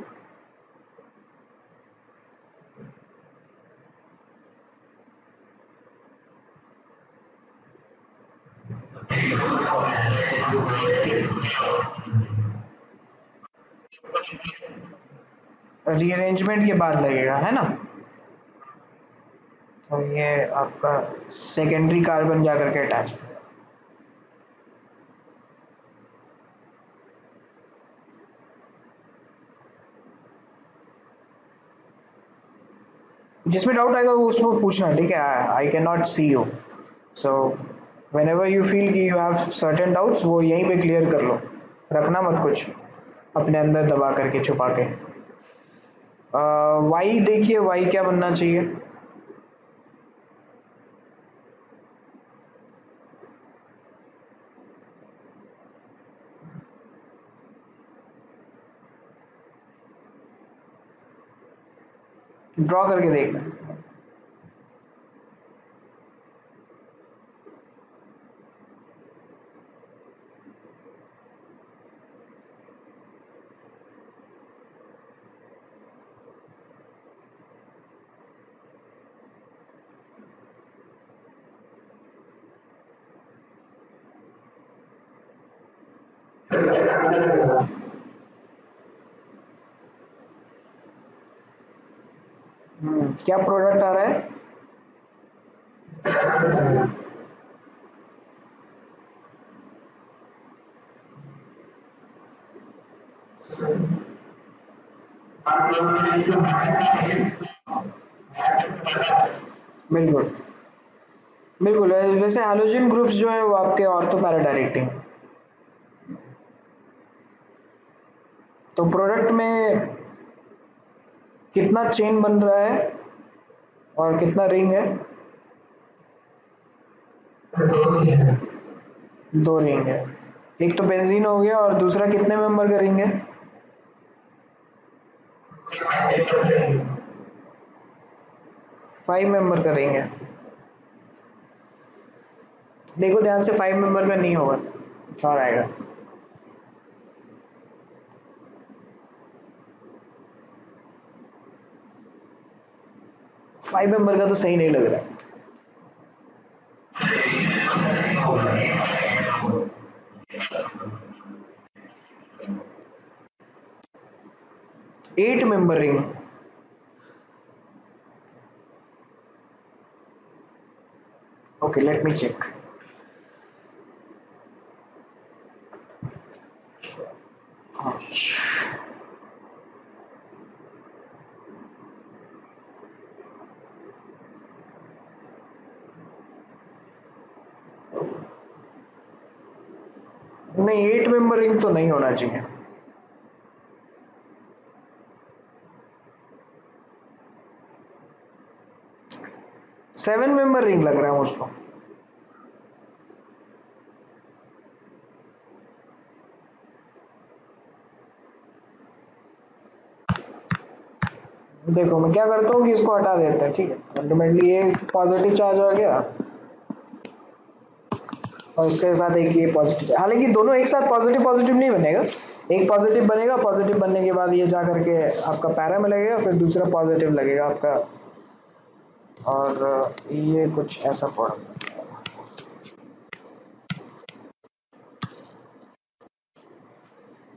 रीअरेंजमेंट के बाद लगेगा है ना, तो ये आपका सेकेंडरी कार्बन जाकर के अटैच, जिसमें डाउट आएगा वो उसको पूछना, ठीक है। I can not see you, so whenever you feel कि यू हैव सर्टेन डाउट्स वो यहीं पे क्लियर कर लो, रखना मत कुछ अपने अंदर दबा करके छुपा के। वाई देखिए, वाई क्या बनना चाहिए, ड्रॉ करके देखना। क्या प्रोडक्ट आ रहा है, बिल्कुल बिल्कुल। वैसे हैलोजन ग्रुप्स जो है वो आपके ऑर्थो पैरा डायरेक्टिंग, तो प्रोडक्ट में कितना चेन बन रहा है और कितना रिंग है, दो रिंग है। एक तो बेंजीन हो गया और दूसरा कितने मेंबर का रिंग है, 5 मेंबर का रिंग है। देखो ध्यान से, 5 मेंबर का नहीं होगा, कुछ और आएगा। 5 मेंबर का तो सही नहीं लग रहा है। 8 member ring, okay let me check. नहीं, 8 मेंबर रिंग तो नहीं होना चाहिए। 7 मेंबर रिंग लग रहा है मुझको। देखो मैं क्या करता हूँ कि इसको हटा देता है, ठीक है। अल्टीमेटली ये पॉजिटिव चार्ज हो गया और इसके साथ एक ये पॉजिटिव, हालांकि दोनों एक साथ पॉजिटिव पॉजिटिव नहीं बनेगा, एक पॉजिटिव बनेगा, पॉजिटिव बनने के बाद ये जा करके आपका पैरा में लगेगा, फिर दूसरा पॉजिटिव लगेगा आपका, और ये कुछ ऐसा पड़ा।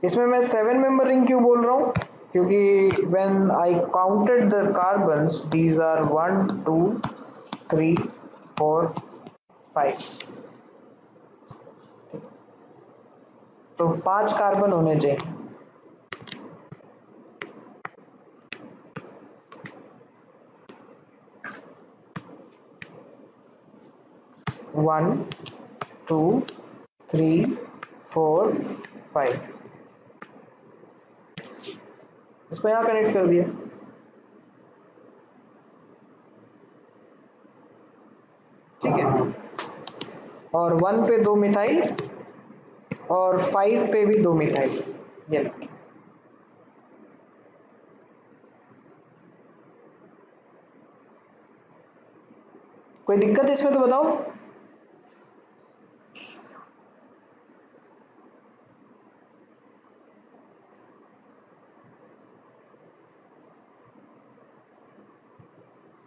इसमें मैं 7 मेंबर रिंग क्यों बोल रहा हूँ, क्योंकि when I counted the carbons these are 1 2 3 4 5, तो 5 कार्बन होने चाहिए। 1 2 3 4 5, इसको यहाँ कनेक्ट कर दिया, ठीक है। और 1 पे 2 मिथाइल और 5 पे भी 2 मिथाइल, ये लो। कोई दिक्कत है इसमें तो बताओ।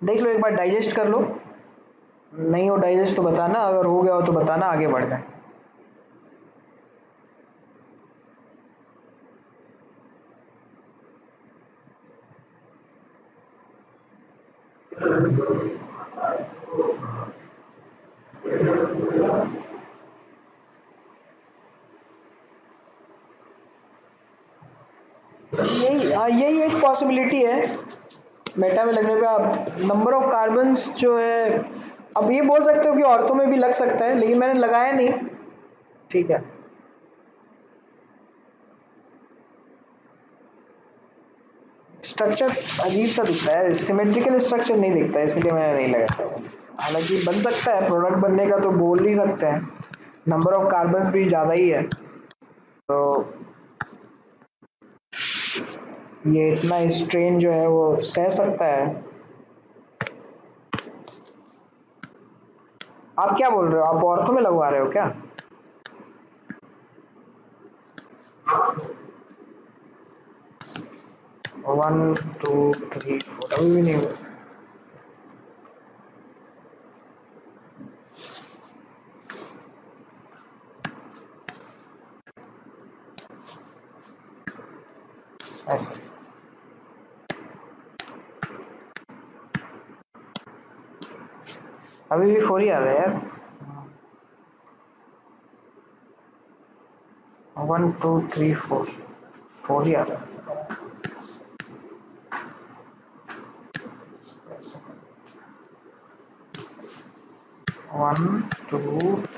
देख लो एक बार, डाइजेस्ट कर लो, नहीं हो डाइजेस्ट तो बताना, अगर हो गया हो तो बताना, आगे बढ़ जाए। यही एक पॉसिबिलिटी है, मेटा में लगने पे आप नंबर ऑफ कार्बन्स जो है, अब ये बोल सकते हो कि औरतों में भी लग सकता है, लेकिन मैंने लगाया नहीं, ठीक है। स्ट्रक्चर अजीब सा दिखता है, सिमेट्रिकल स्ट्रक्चर नहीं दिखता है, इसलिए मैंने नहीं लगाया। हालांकि बन सकता है, प्रोडक्ट बनने का तो बोल ही सकते हैं, नंबर ऑफ कार्बन्स भी ज़्यादा ही है, तो ये इतना स्ट्रेन जो है वो सह सकता है। आप क्या बोल रहे हो, आप औरतों में लगवा रहे हो क्या? 1 2 3 4 अभी भी नहीं हुआ। ऐसे अभी भी 4 ही आ रहा है यार। 1 2 3 4, 4 ही आ रहा है। 1 2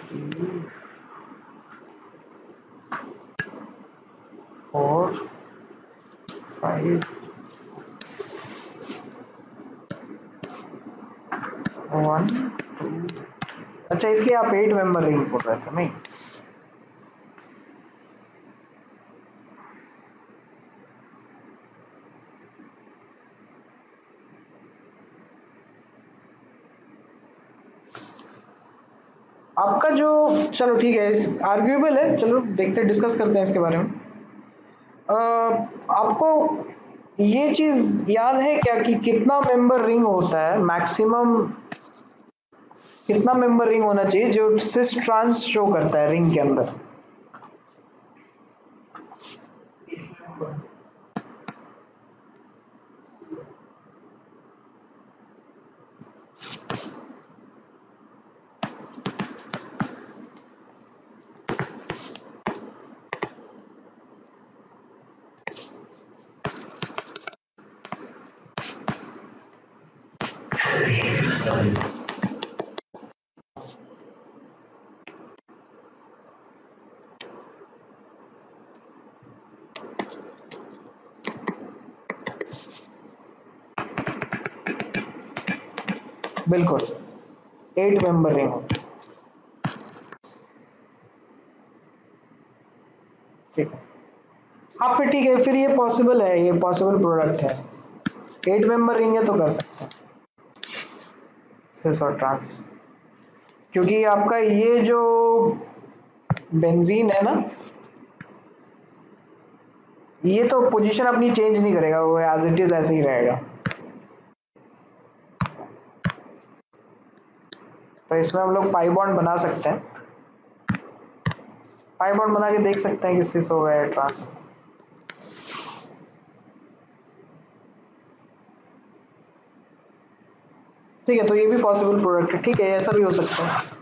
3 4 5, 1 2, अच्छा इसलिए आप 8 मेंबर रिंग बोल रहे थे नहीं? आपका जो, चलो ठीक है, आर्ग्यूएबल है, चलो देखते हैं, डिस्कस करते हैं इसके बारे में। आपको ये चीज याद है क्या कि कितना मेंबर रिंग होता है मैक्सिमम, कितना मेंबर रिंग होना चाहिए जो सिस ट्रांस शो करता है रिंग के अंदर? बिल्कुल 8 मेंबर रिंग होता है, ठीक है। हाँ फिर ठीक है, फिर ये पॉसिबल है, ये पॉसिबल प्रोडक्ट है। 8 मेंबर रिंग है तो कर सकते हैं सिस और ट्रांस, क्योंकि आपका ये जो बेंजीन है ना, ये तो पोजीशन अपनी चेंज नहीं करेगा, वो एज इट इज ऐसे ही रहेगा। तो इसमें हम लोग पाई बॉन्ड बना सकते हैं, पाई बॉन्ड बना के देख सकते हैं कि सिस हो गया है ट्रांस। ठीक है, तो ये भी पॉसिबल प्रोडक्ट है, ठीक है, ऐसा भी हो सकता है।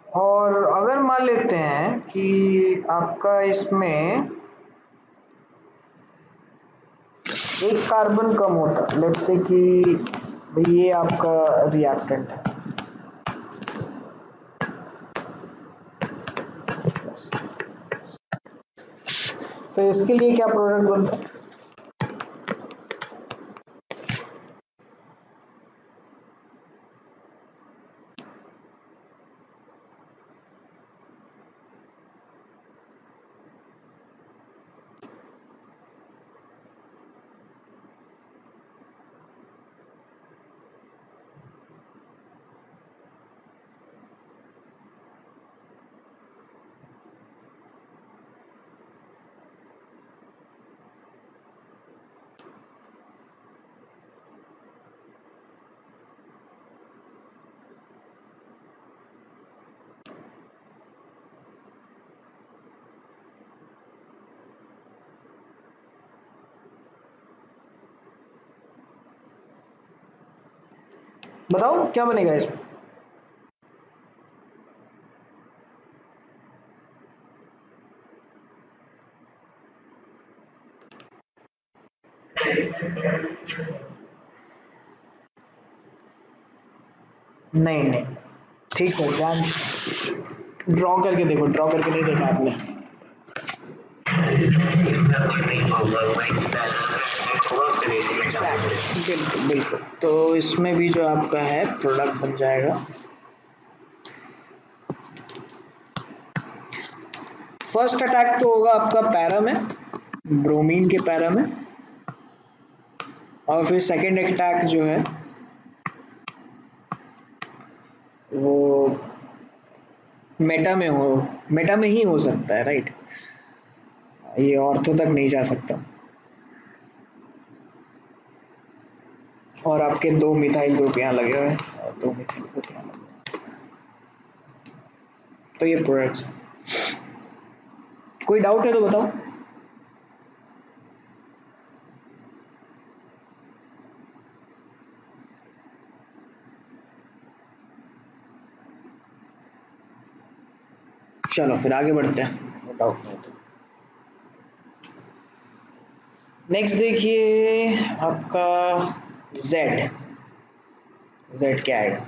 और अगर मान लेते हैं कि आपका इसमें एक कार्बन कम होता, लेट्स से कि भाई ये आपका रिएक्टेंट है, तो इसके लिए क्या प्रोडक्ट बनता है? बताओ क्या बनेगा इसमें? नहीं नहीं, ठीक सर, ध्यान ड्रॉ करके देखो, ड्रॉ करके नहीं देखा आपने। बिल्कुल बिल्कुल, तो इसमें भी जो आपका है प्रोडक्ट बन जाएगा। फर्स्ट अटैक तो होगा आपका पैरा में, ब्रोमीन के पैरा में, और फिर सेकंड अटैक जो है वो मेटा में हो, मेटा में ही हो सकता है, राइट, ये ऑर्थो तक नहीं जा सकता। और आपके दो मिथाइल ग्रुप यहाँ लगे हुए हैं, और दो मिथाइल ग्रुप यहाँ लगे हुए हैं। तो ये प्रोडक्ट्स, कोई डाउट है तो बताओ। चलो फिर आगे बढ़ते हैं, नो डाउट नहीं तो। नेक्स्ट देखिए आपका जेड, जेड क्या आएगा?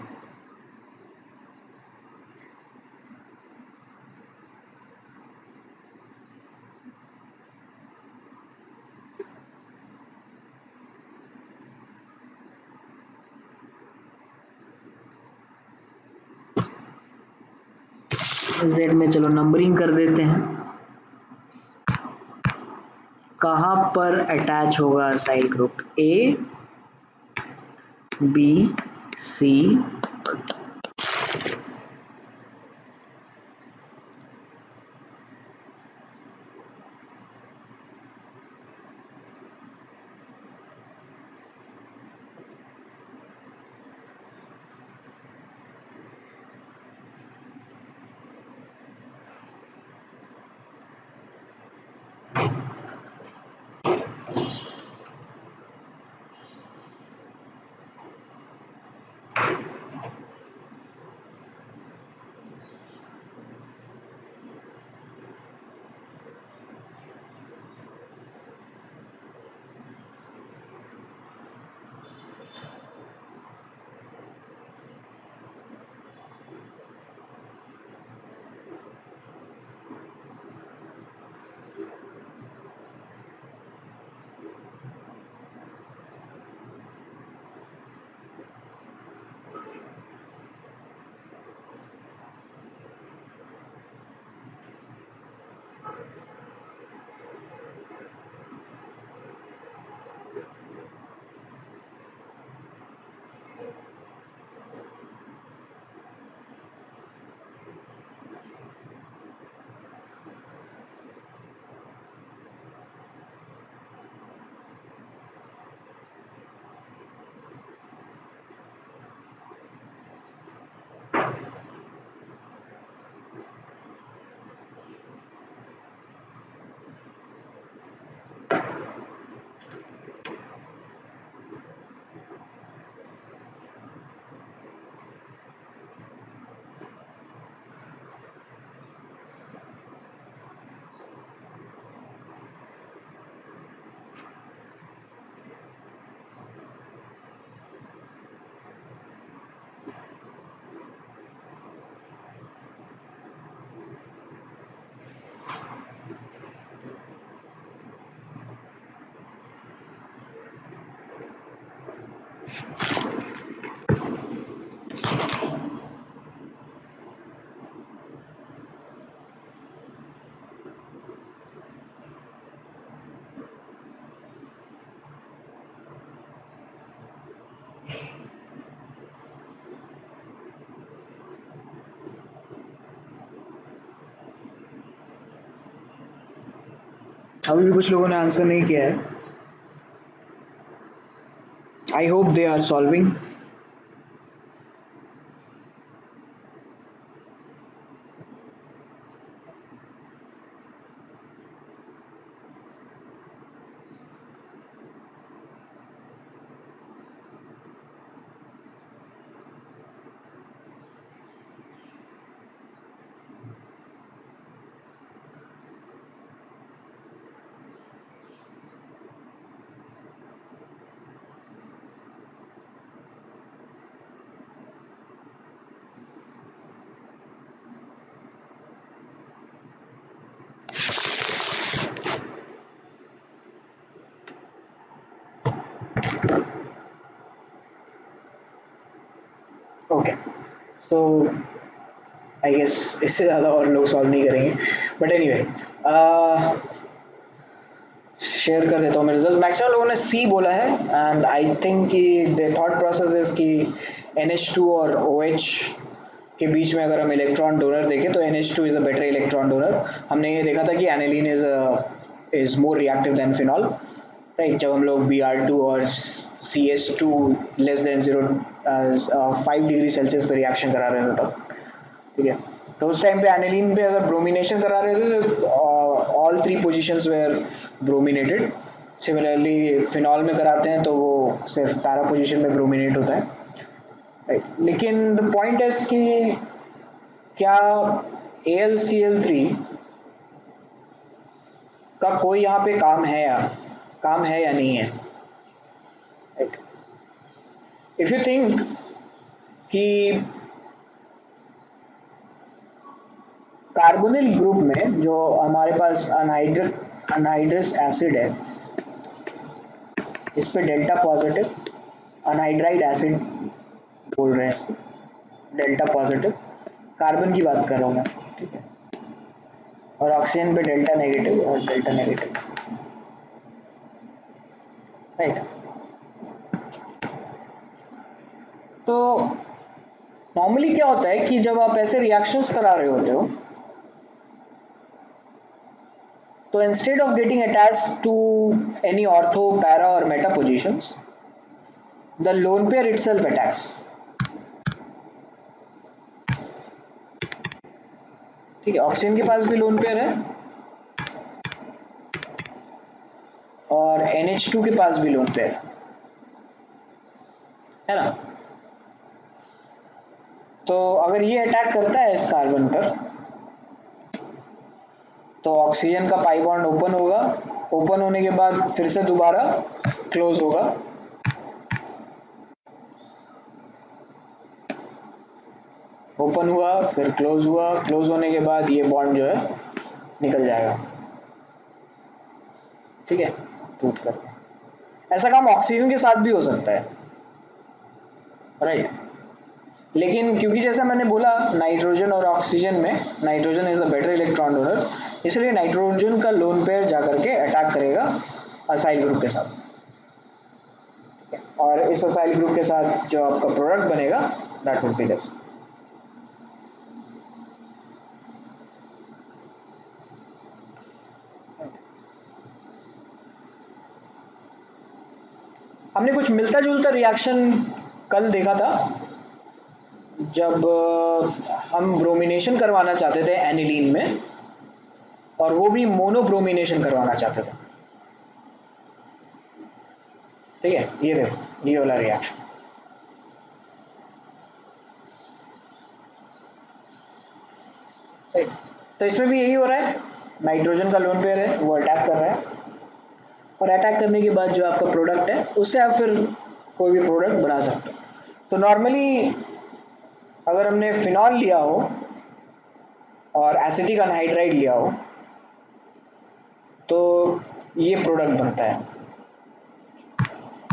जेड में चलो नंबरिंग कर देते हैं, कहाँ पर अटैच होगा side group? A, B, C, अभी भी कुछ लोगों ने आंसर नहीं किया है. I hope they are solving. Okay, so I guess इससे ज़्यादा और लोग सॉल्व नहीं करेंगे, बट एनीवे शेयर कर देता हूँ मैं रिजल्ट. मैक्सिमम लोगों ने सी बोला है एंड आई थिंक कि द थॉट प्रोसेस इज कि NH2 और OH के बीच में अगर हम इलेक्ट्रॉन डोनर देखें तो NH2 is a better electron donor. हमने ये देखा था कि aniline is more reactive than phenol, right. जब हम लोग Br2 और CS2 less than 5 degree Celsius पे रिएक्शन करा रहे थे तब, ठीक है. तो उस टाइम पे एनिलीन पे अगर ब्रोमिनेशन करा रहे थे तो all 3 positions were brominated. Similarly phenol में कराते हैं तो वो सिर्फ पैरा पोजीशन में ब्रोमिनेट होता है, राइट. लेकिन द पॉइंट इज कि क्या AlCl3 का कोई यहाँ पे काम है या नहीं है, राइट. इफ यू थिंक कि कार्बोनिल ग्रुप में जो हमारे पास अनहाइड्रस एसिड है, इस पे डेल्टा पॉजिटिव, अनहाइड्राइड एसिड बोल रहे हैं इसको, डेल्टा पॉजिटिव. कार्बन की बात कर रहा हूँ मैं, ठीक है. और ऑक्सीजन पे डेल्टा नेगेटिव और डेल्टा नेगेटिव, राइट. तो नॉर्मली क्या होता है कि जब आप ऐसे रिएक्शंस करा रहे होते हो तो instead of getting attached to any ortho, para और meta positions, the lone pair itself attacks, ठीक है. ऑक्सीजन के पास भी लोन पेयर है और NH2 के पास भी लोन पेयर है ना. तो अगर ये अटैक करता है इस कार्बन पर तो ऑक्सीजन का पाई बॉन्ड ओपन होगा, ओपन होने के बाद फिर से दोबारा क्लोज होगा, ओपन हुआ फिर क्लोज हुआ, क्लोज होने के बाद ये बॉन्ड जो है निकल जाएगा, ठीक है, टूट कर. ऐसा काम ऑक्सीजन के साथ भी हो सकता है, राइट. लेकिन क्योंकि जैसा मैंने बोला नाइट्रोजन और ऑक्सीजन में nitrogen is a better electron donor, इसलिए नाइट्रोजन का लोन पेयर जाकर के अटैक करेगा असाइल ग्रुप के साथ, और इस असाइल ग्रुप के साथ जो आपका प्रोडक्ट बनेगा दैट वुड बी दिस. हमने कुछ मिलता जुलता रिएक्शन कल देखा था जब हम ब्रोमिनेशन करवाना चाहते थे एनिलीन में, और वो भी मोनोब्रोमिनेशन करवाना चाहते थे, ठीक है. ये देखो ये वाला रिएक्शन, तो इसमें भी यही हो रहा है. नाइट्रोजन का लोन पेयर है वो अटैक कर रहा है, और अटैक करने के बाद जो आपका प्रोडक्ट है उससे आप फिर कोई भी प्रोडक्ट बना सकते हो. तो नॉर्मली अगर हमने फिनॉल लिया हो और एसिटिक अनहाइड्राइड लिया हो तो ये प्रोडक्ट बनता है.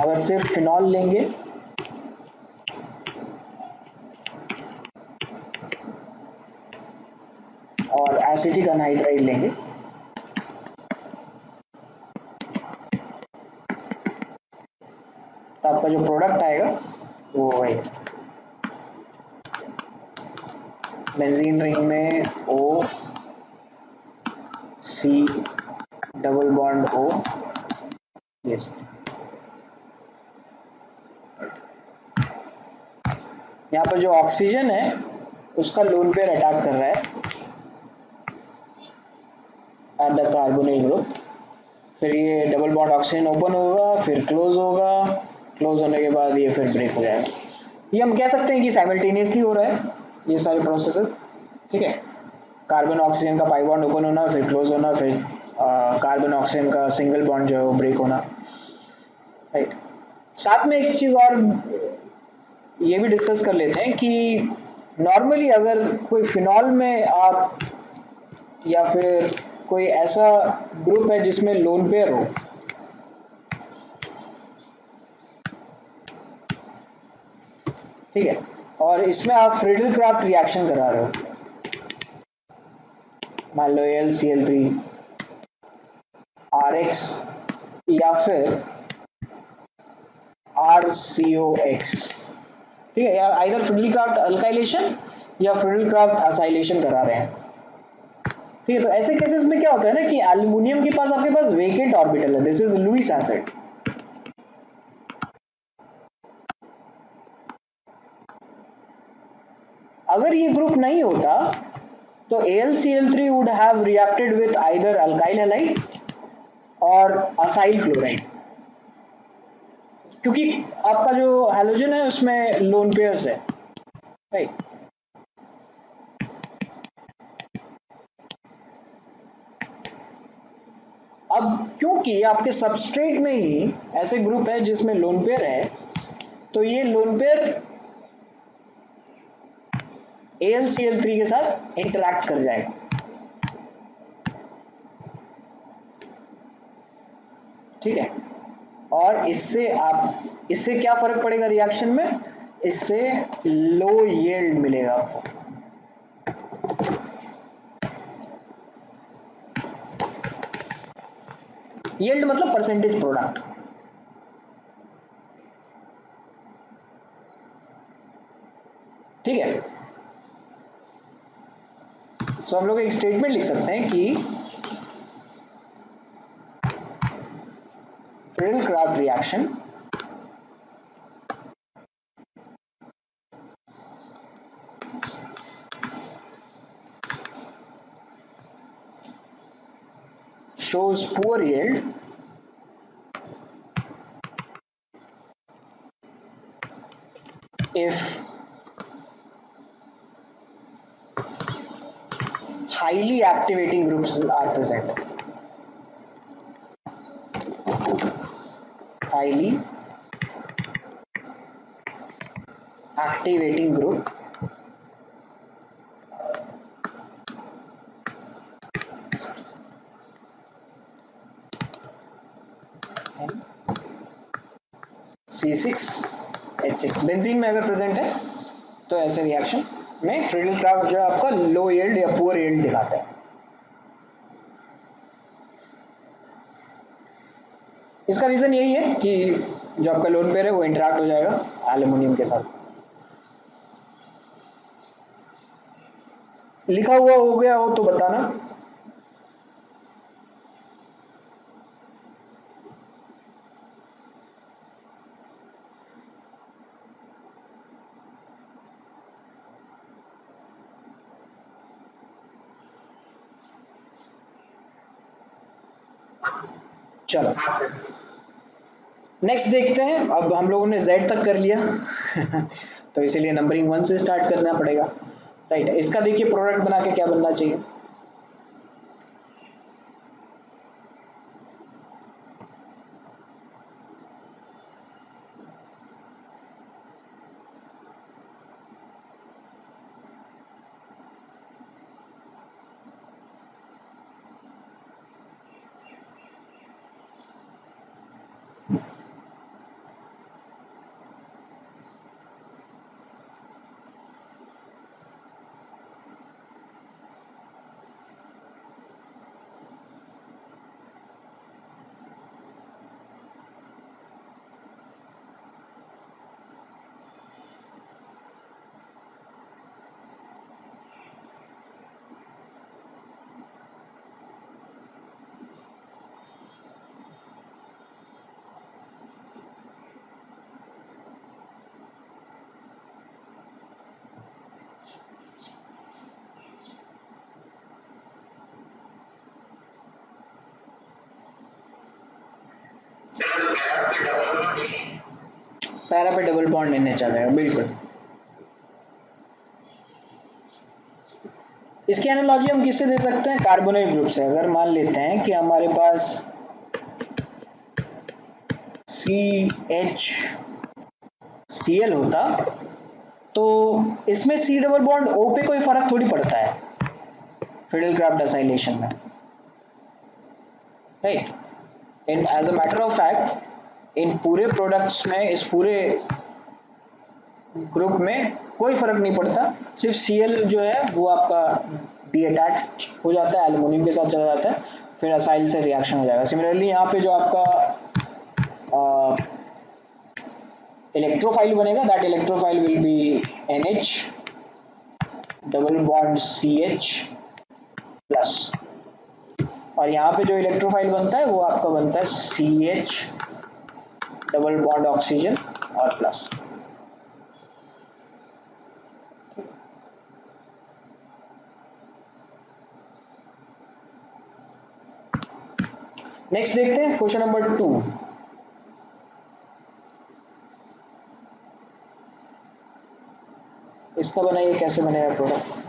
अगर सिर्फ फिनॉल लेंगे एसिटिक अनहाइड्राइड लेंगे, तो आपका जो प्रोडक्ट आएगा वो है बेंजीन रिंग में O C double bond O, yes. यहाँ पर जो ऑक्सीजन है उसका लोन पेयर अटैक कर रहा है एट द कार्बोनिल ग्रुप, फिर ये डबल बॉन्ड ऑक्सीजन ओपन होगा, फिर क्लोज होगा, क्लोज होने के बाद ये फिर ब्रेक हो जाएगा। ये हम कह सकते हैं कि साइमल्टेनियसली हो रहा है ये सारे प्रोसेसेस, ठीक है। कार्बन ऑक्सीजन का पाई बॉन्ड ओपन होना, फिर क्लोज होना, फिर कार्बन ऑक्सीजन का सिंगल बॉन्ड जो है वो ब्रेक होना, राइट। साथ में एक चीज और ये भी डिस्कस कर लेते हैं कि नॉर्मली अगर कोई फिनॉल में आप या फिर कोई ऐसा ग्रुप है जिसमें लोन पेयर हो, ठीक है, और इसमें आप फ्रीडल क्राफ्ट रिएक्शन करा रहे हो, मान लो AlCl3 RX या फिर RCOX, ठीक है, या आइदर फ्रीडल क्राफ्ट अल्काइलेशन या फ्रीडल क्राफ्ट असाइलेशन करा रहे हैं, ठीक है। तो ऐसे केसेस में क्या होता है ना कि एल्युमिनियम के पास आपके पास वेकेंट ऑर्बिटल है, दिस इज लुईस एसिड, अगर ये ग्रुप नहीं होता तो AlCl3 would have reacted with either alkyl halide और असाइल क्लोराइड, क्योंकि आपका जो हैलोजन है उसमें लोन पेयर्स है, राइट। अब क्योंकि आपके सबस्ट्रेट में ही ऐसे ग्रुप है जिसमें लोन पेयर है, तो ये लोन पेयर AlCl3 के साथ इंटरैक्ट कर जाएगा, ठीक है। और इससे क्या फर्क पड़ेगा रिएक्शन में, इससे लो यील्ड मिलेगा आपको, यील्ड मतलब परसेंटेज प्रोडक्ट, ठीक है। सो हम लोग एक स्टेटमेंट लिख सकते हैं कि Friedel craft reaction shows poor yield if highly activating groups are present, highly activating group C6H6 benzene में अगर प्रेजेंट है तो ऐसे रिएक्शन में फ्रीडल क्राफ्ट जो है आपका लो यील्ड या पुअर यील्ड दिखाता है। इसका रीजन यही है कि जो आपका लोन पेयर है वो इंटरैक्ट हो जाएगा एल्युमिनियम के साथ। लिखा हुआ हो गया हो तो बताना। चलो नेक्स्ट देखते हैं। अब हम लोगों ने Z तक कर लिया तो इसीलिए नंबरिंग 1 से स्टार्ट करना पड़ेगा, राइट। इसका देखिए प्रोडक्ट बना के क्या बनना चाहिए। पैरा पे डबल बॉन्ड NH आ जाएगा, बिल्कुल। इसकी एनालॉजी हम किससे दे सकते हैं? कार्बोनेट ग्रुप से। अगर मान लेते हैं कि हमारे पास CHCl होता, तो इसमें C डबल बॉन्ड O पे कोई फर्क थोड़ी पड़ता है फिडल क्राफ्ट असाइलेशन में, right. In as a matter of fact इन पूरे प्रोडक्ट्स में, इस पूरे ग्रुप में कोई फर्क नहीं पड़ता, सिर्फ Cl जो है वो आपका डीअटैच हो जाता है, एल्युमिनियम के साथ चला जाता है, फिर असाइल से रिएक्शन हो जाएगा। सिमिलरली यहाँ पे जो आपका इलेक्ट्रोफाइल बनेगा, that electrophile will be NH double bond CH plus, और यहाँ पे जो इलेक्ट्रोफाइल बनता है वो आपका बनता है CH डबल बॉन्ड ऑक्सीजन और प्लस। नेक्स्ट देखते हैं क्वेश्चन नंबर 2। इसका बनाइए, कैसे बनेगा प्रोडक्ट।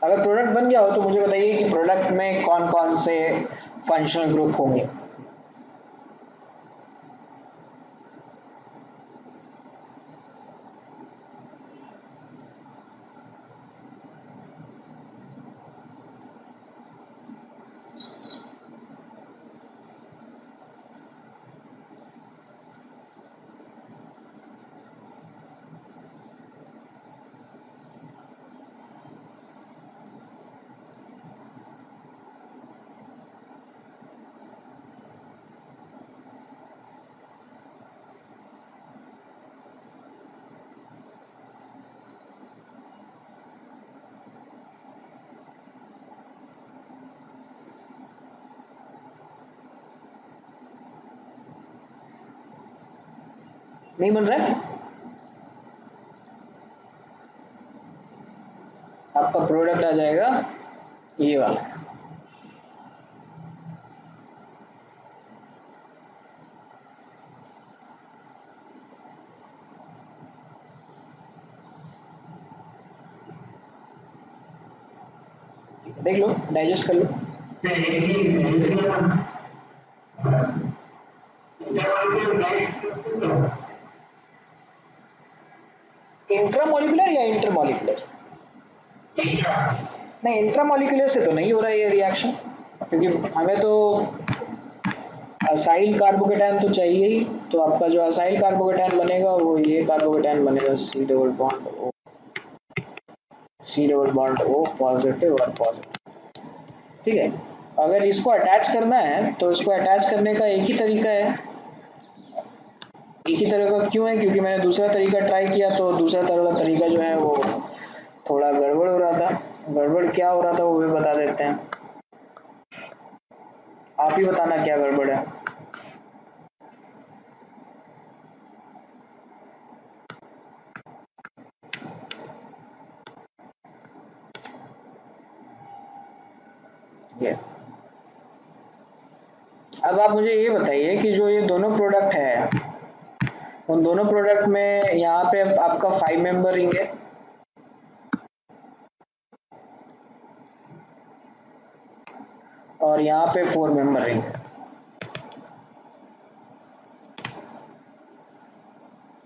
अगर प्रोडक्ट बन गया हो तो मुझे बताइए कि प्रोडक्ट में कौन कौन से फंक्शनल ग्रुप होंगे। नहीं बन रहा है आपका प्रोडक्ट आ जाएगा ये वाला। देख लो, डाइजेस्ट कर लो। इंट्रामोलिकुलर या इंटरमोलिकुलर? नहीं, इंट्रामोलिकुलर से तो नहीं हो रहा है ये रिएक्शन, क्योंकि हमें तो असाइल कार्बोकेटायन तो चाहिए ही। तो आपका जो असाइल कार्बोकेटायन बनेगा वो ये कार्बोकेटायन बनेगा, C double bond O positive और पॉजिटिव, ठीक है। अगर इसको अटैच करना है तो इसको अटैच करने का एक ही तरीका है। एक ही तरह का क्यों है? क्योंकि मैंने दूसरा तरीका ट्राई किया तो दूसरा तरीका जो है वो थोड़ा गड़बड़ हो रहा था। गड़बड़ क्या हो रहा था वो भी बता देते हैं, आप ही बताना क्या गड़बड़ है। ये अब आप मुझे ये बताइए कि जो ये दोनों प्रोडक्ट है, उन दोनों प्रोडक्ट में यहाँ पे आपका 5 मेंबर रिंग है और यहाँ पे 4 मेंबर रिंग है।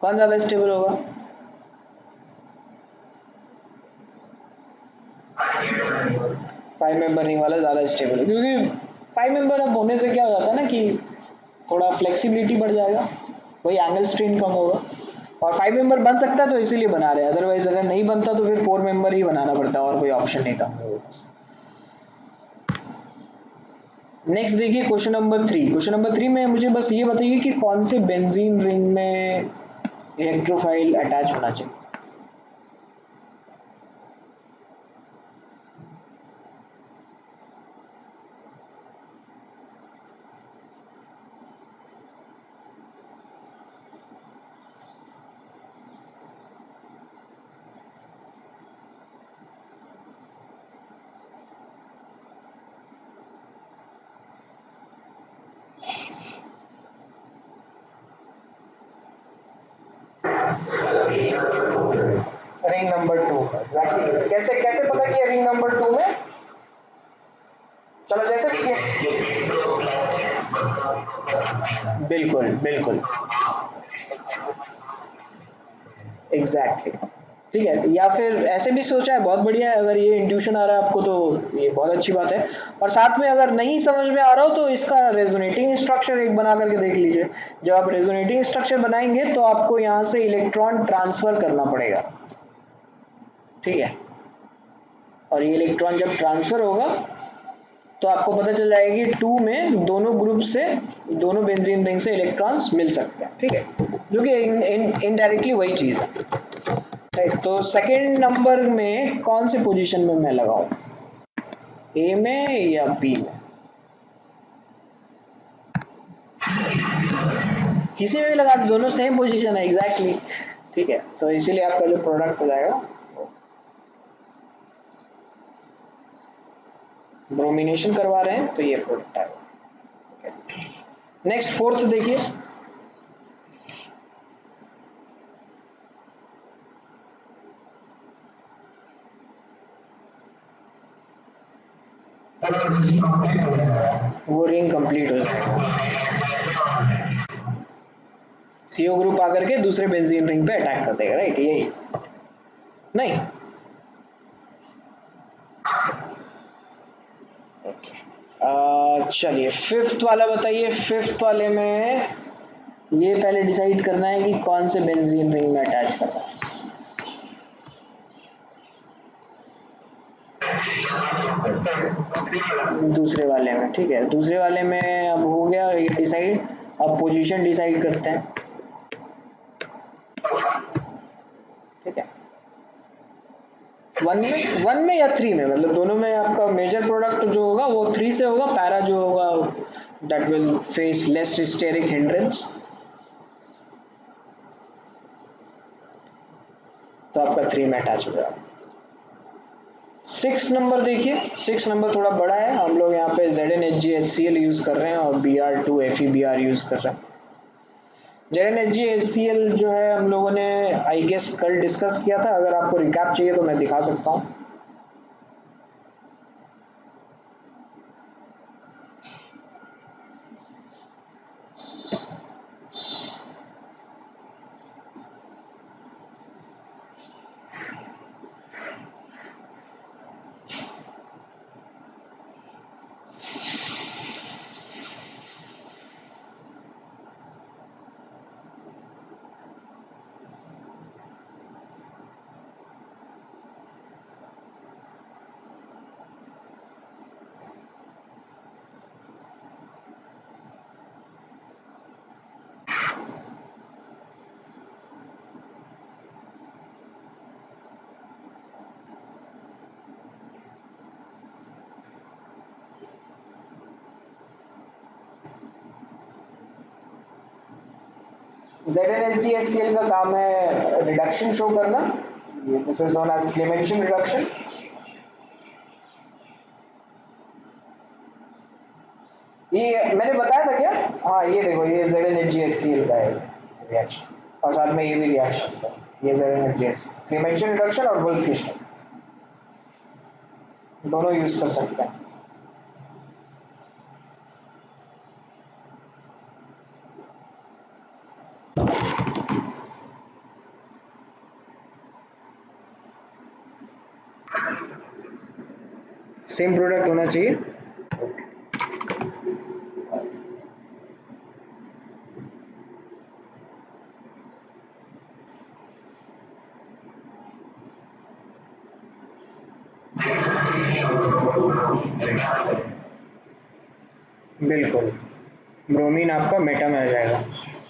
कौन ज्यादा स्टेबल होगा? 5 मेंबर रिंग वाला ज्यादा स्टेबल है, क्योंकि 5 मेंबर अब होने से क्या हो जाता है ना कि थोड़ा फ्लेक्सिबिलिटी बढ़ जाएगा, वही एंगल स्ट्रेन कम होगा। और 5 मेंबर बन सकता है तो इसीलिए बना रहे हैं, अदरवाइज अगर नहीं बनता तो फिर 4 मेंबर ही बनाना पड़ता, और कोई ऑप्शन नहीं था। नेक्स्ट देखिए क्वेश्चन नंबर 3। क्वेश्चन नंबर 3 में मुझे बस ये बताइए कि कौन से बेंजीन रिंग में इलेक्ट्रोफाइल अटैच होना चाहिए। Ring number 2 exactly. कैसे कैसे पता कि रिंग नंबर 2 में, चलो जैसे भी, बिल्कुल बिल्कुल एग्जैक्टली exactly. ठीक है, या फिर ऐसे भी सोचा है, बहुत बढ़िया है। अगर ये इंट्यूशन आ रहा है आपको तो ये बहुत अच्छी बात है। और साथ में अगर नहीं समझ में आ रहा हो तो इसका रेजोनेटिंग स्ट्रक्चर एक बना करके देख लीजिए। जब आप रेजोनेटिंग स्ट्रक्चर बनाएंगे तो आपको यहाँ से इलेक्ट्रॉन ट्रांसफर करना पड़ेगा, ठीक है। और ये इलेक्ट्रॉन जब ट्रांसफर होगा तो आपको पता चल जाएगा कि 2 में दोनों ग्रुप से, दोनों बेंजीन रिंग से इलेक्ट्रॉन्स मिल सकते हैं, ठीक है, जो कि इनडायरेक्टली वही चीज है, राइट। तो सेकंड नंबर में कौन से पोजीशन में मैं लगाऊं, ए में या बी में? किसी में भी लगा दो, दोनों सेम पोजीशन है एग्जैक्टली exactly. ठीक है, तो इसीलिए आपका जो प्रोडक्ट हो जाएगा, ब्रोमिनेशन करवा रहे हैं तो ये प्रोडक्ट आएगा। नेक्स्ट फोर्थ देखिए, वो रिंग कंप्लीट हो जाएगा, सीओ ग्रुप आकर के दूसरे बेंजीन रिंग पे अटैक कर देगा, राइट, यही नहीं। चलिए फिफ्थ वाला बताइए। फिफ्थ वाले में ये पहले डिसाइड करना है कि कौन से बेंजीन रिंग में अटैच करना है। दूसरे वाले में, ठीक है, दूसरे वाले में अब हो गया ये डिसाइड। अब पोजीशन डिसाइड करते हैं, ठीक है। वन में या 3 में, मतलब दोनों में आपका मेजर प्रोडक्ट जो होगा वो 3 से होगा, पैरा जो होगा that will face less steric hindrance, तो आपका 3 में अटैच हो जाएगा। 6 नंबर देखिए, 6 नंबर थोड़ा बड़ा है। हम लोग यहाँ पे ZnHgHCl यूज कर रहे हैं और Br2FeBr यूज कर रहे हैं। ZnHgHCl जो है हम लोगों ने आई गेस कल डिस्कस किया था, अगर आपको रिकैप चाहिए तो मैं दिखा सकता हूँ। ZnHgHCl का काम है रिडक्शन शो करना, this is known as Clemmensen reduction. ये मैंने बताया था क्या? हाँ ये देखो, ये ZnHgHCl का है रिएक्शन, और साथ में ये भी रिएक्शन था, ये ZnHgHCl क्लेमेंशन रिडक्शन और वुल्फ क्रिस्टल दोनों यूज कर सकते हैं। सेम प्रोडक्ट होना चाहिए। बिल्कुल, ब्रोमीन आपका मेटा में आ जाएगा।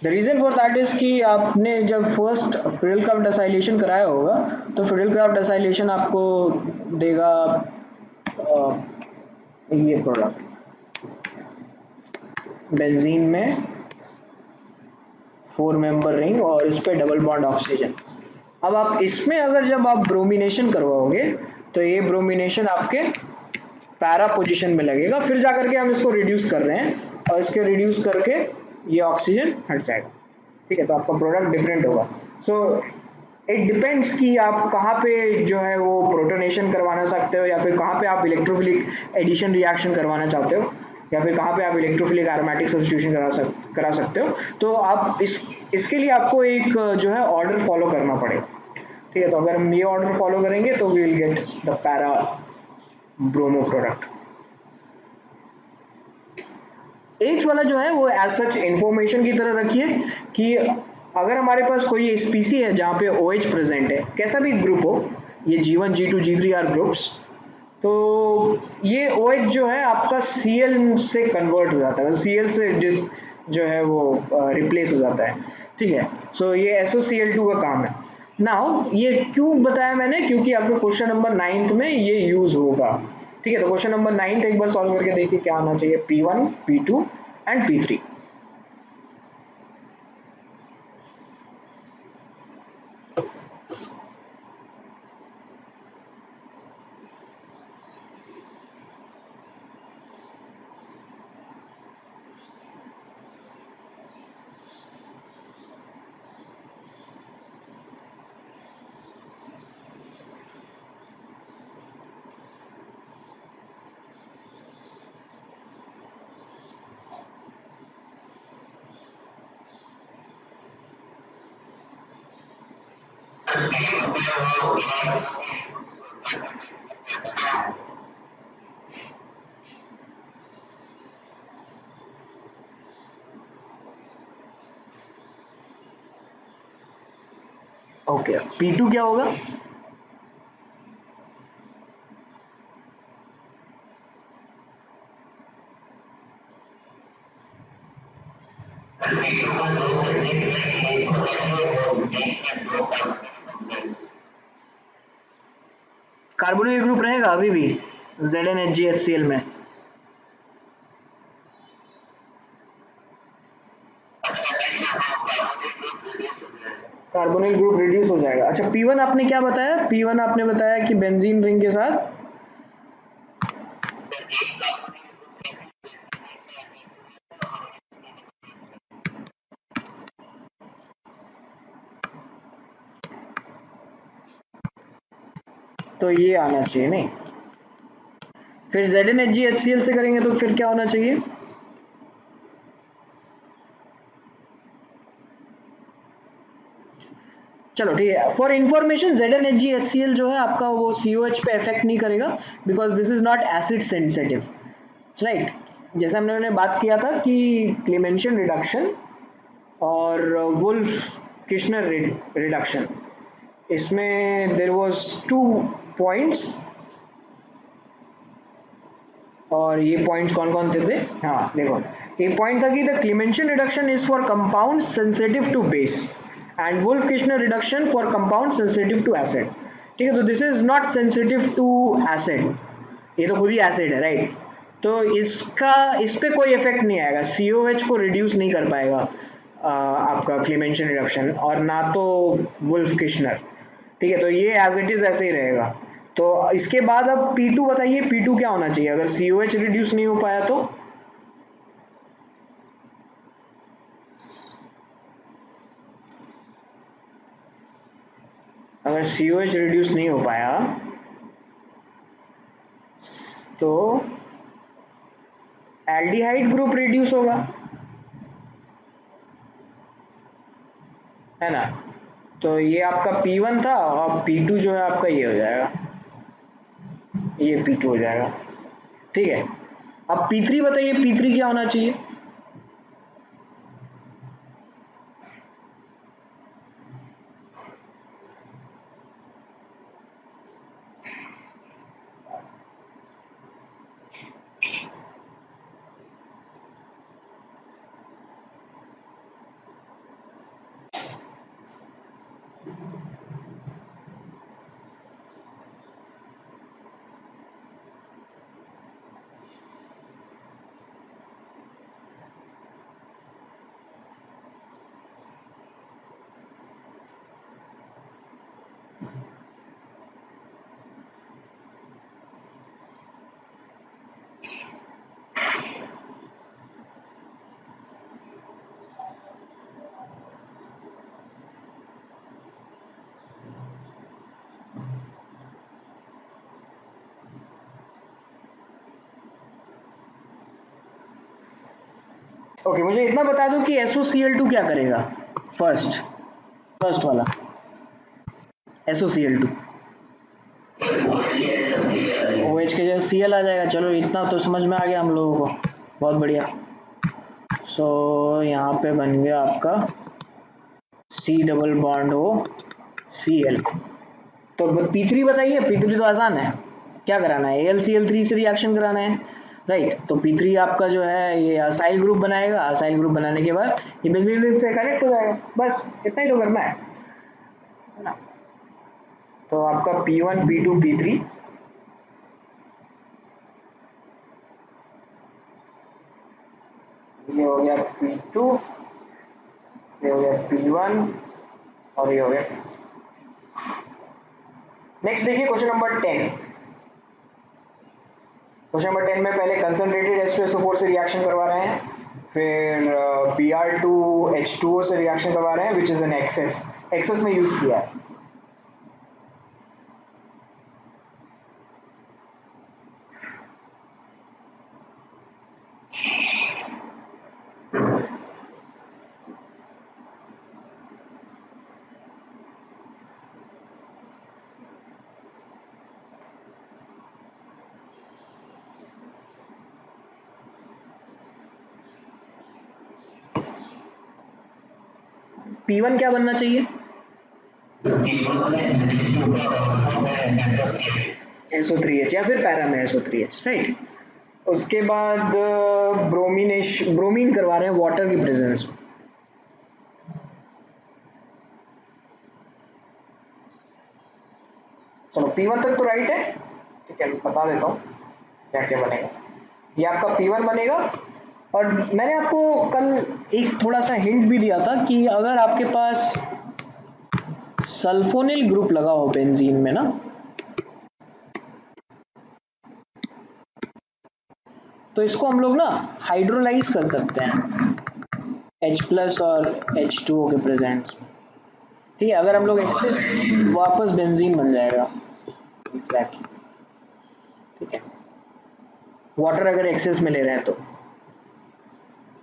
The reason for that is कि आपने जब फर्स्ट फिडेल क्राफ्ट एसाइलेशन कराया होगा, तो फिडेल क्राफ्ट एसाइलेशन आपको देगा ये प्रोडक्ट बेंजीन में 4 मेंबर रिंग और इस पे डबल बॉन्ड ऑक्सीजन। अब आप इसमें अगर जब आप ब्रोमिनेशन करवाओगे तो ये ब्रोमिनेशन आपके पैरा पोजीशन में लगेगा, फिर जाकर के हम इसको रिड्यूस कर रहे हैं और इसके रिड्यूस करके ये ऑक्सीजन हट जाएगा। ठीक है, तो आपका प्रोडक्ट डिफरेंट होगा। सो इट डिपेंड्स कि आप कहाँ पे जो है वो प्रोटोनेशन करवाना चाहते हो, या फिर कहाँ पे आप इलेक्ट्रोफिलिक एडिशन रिएक्शन करवाना चाहते हो, या फिर कहाँ पे आप इलेक्ट्रोफिलिक एरोमेटिक सब्स्टिट्यूशन करा सकते हो। तो आप इसके लिए आपको एक जो है ऑर्डर फॉलो करना पड़ेगा। ठीक है, तो अगर हम ये ऑर्डर फॉलो करेंगे तो we will get the para bromo product. Eight वाला जो है वो एज सच इंफॉर्मेशन की तरह रखिए कि अगर हमारे पास कोई स्पीसी है जहाँ पे OH प्रेजेंट है, कैसा भी ग्रुप हो, ये G1 G2 G3 are groups, तो ये OH जो है आपका Cl से कन्वर्ट हो जाता है, Cl से जो है वो रिप्लेस हो जाता है। ठीक है, सो ये SOCl2 का काम है। नाउ ये क्यों बताया मैंने, क्योंकि आपके क्वेश्चन नंबर 9th में ये यूज होगा। ठीक है, तो क्वेश्चन नंबर 9 एक बार सॉल्व करके देखिए क्या आना चाहिए, P1 P2 and P3। Okay, P2 क्या होगा? कार्बोनिल ग्रुप रहेगा अभी भी ZnHgHCl में। कार्बोनिल ग्रुप रिड्यूस हो जाएगा। अच्छा, P1 आपने क्या बताया? P1 आपने बताया कि बेंजीन रिंग के साथ तो ये आना चाहिए नहीं, फिर ZnHgHCl से करेंगे तो फिर क्या होना चाहिए? चलो ठीक है, फॉर इंफॉर्मेशन ZnHgHCl जो है आपका वो COH पे इफेक्ट नहीं करेगा, because this is not acid sensitive, right. जैसे हमने बात किया था कि क्लेमेंशियन रिडक्शन और वुल्फ किश्नर रिडक्शन, इसमें देयर वाज 2 पॉइंट्स, और ये पॉइंट्स कौन कौन थे? हाँ देखो, एक पॉइंट था कि the Clemmensen reduction is for compound sensitive to base and Wolff Kishner reduction for compound sensitive to acid. ठीक है, तो this is not sensitive to acid, ये तो खुद ही एसिड है, राइट। तो इसका इस पे कोई इफेक्ट नहीं आएगा, COH को रिड्यूस नहीं कर पाएगा आपका क्लेमेंशियन रिडक्शन, और ना तो वुल्फ किश्नर। ठीक है, तो ये एज इट इज ऐसे ही रहेगा। तो इसके बाद अब P2 बताइए, P2 क्या होना चाहिए अगर COH रिड्यूस नहीं हो पाया तो? अगर COH रिड्यूस नहीं हो पाया तो एल्डिहाइड ग्रुप रिड्यूस होगा, है ना। तो ये आपका P1 था, और P2 जो है आपका ये हो जाएगा, ये P2 हो जाएगा। ठीक है, अब P3 बताइए, P3 क्या होना चाहिए? ओके, मुझे इतना बता दो कि SOCl2 क्या करेगा। फर्स्ट फर्स्ट वाला SOCl2 OH के जगह Cl आ जाएगा। चलो इतना तो समझ में आ गया हम लोगों को, बहुत बढ़िया। सो यहाँ पे बन गया आपका C double bond O Cl। तो P3 बताइए, P3 तो आसान है, क्या कराना है, AlCl3 से रिएक्शन कराना है, राइट। तो P3 आपका जो है ये असाइल ग्रुप बनाएगा, असाइल ग्रुप बनाने के बाद ये बेंजीन से कनेक्ट हो जाएगा, बस इतना ही तो करना है ना। तो आपका P1 P2 P3, ये हो गया P2, ये हो गया P1 और ये हो गया। नेक्स्ट देखिए क्वेश्चन नंबर 10। क्वेश्चन नंबर 10 में पहले कंसंट्रेटेड H2SO4 से रिएक्शन करवा रहे हैं, फिर Br2H2O से रिएक्शन करवा रहे हैं which is an excess, excess में यूज किया है। P1 क्या बनना चाहिए, SO3H या फिर पैरा में SO3H, राइट। उसके बाद ब्रोमीन करवा रहे हैं वाटर की प्रेजेंस में। चलो P1 तक तो राइट है, ठीक है, बता देता हूँ क्या क्या बनेगा। ये आपका P1 बनेगा, और मैंने आपको कल एक थोड़ा सा हिंट भी दिया था कि अगर आपके पास सल्फोनिल ग्रुप लगा हो बेंजीन में ना, तो इसको हम लोग ना हाइड्रोलाइज कर सकते हैं H+ और H2O के प्रेजेंस में, ठीक है। अगर हम लोग एक्सेस, वापस बेंजीन बन जाएगा, एग्जैक्टली, ठीक है, वाटर अगर एक्सेस में ले रहे हैं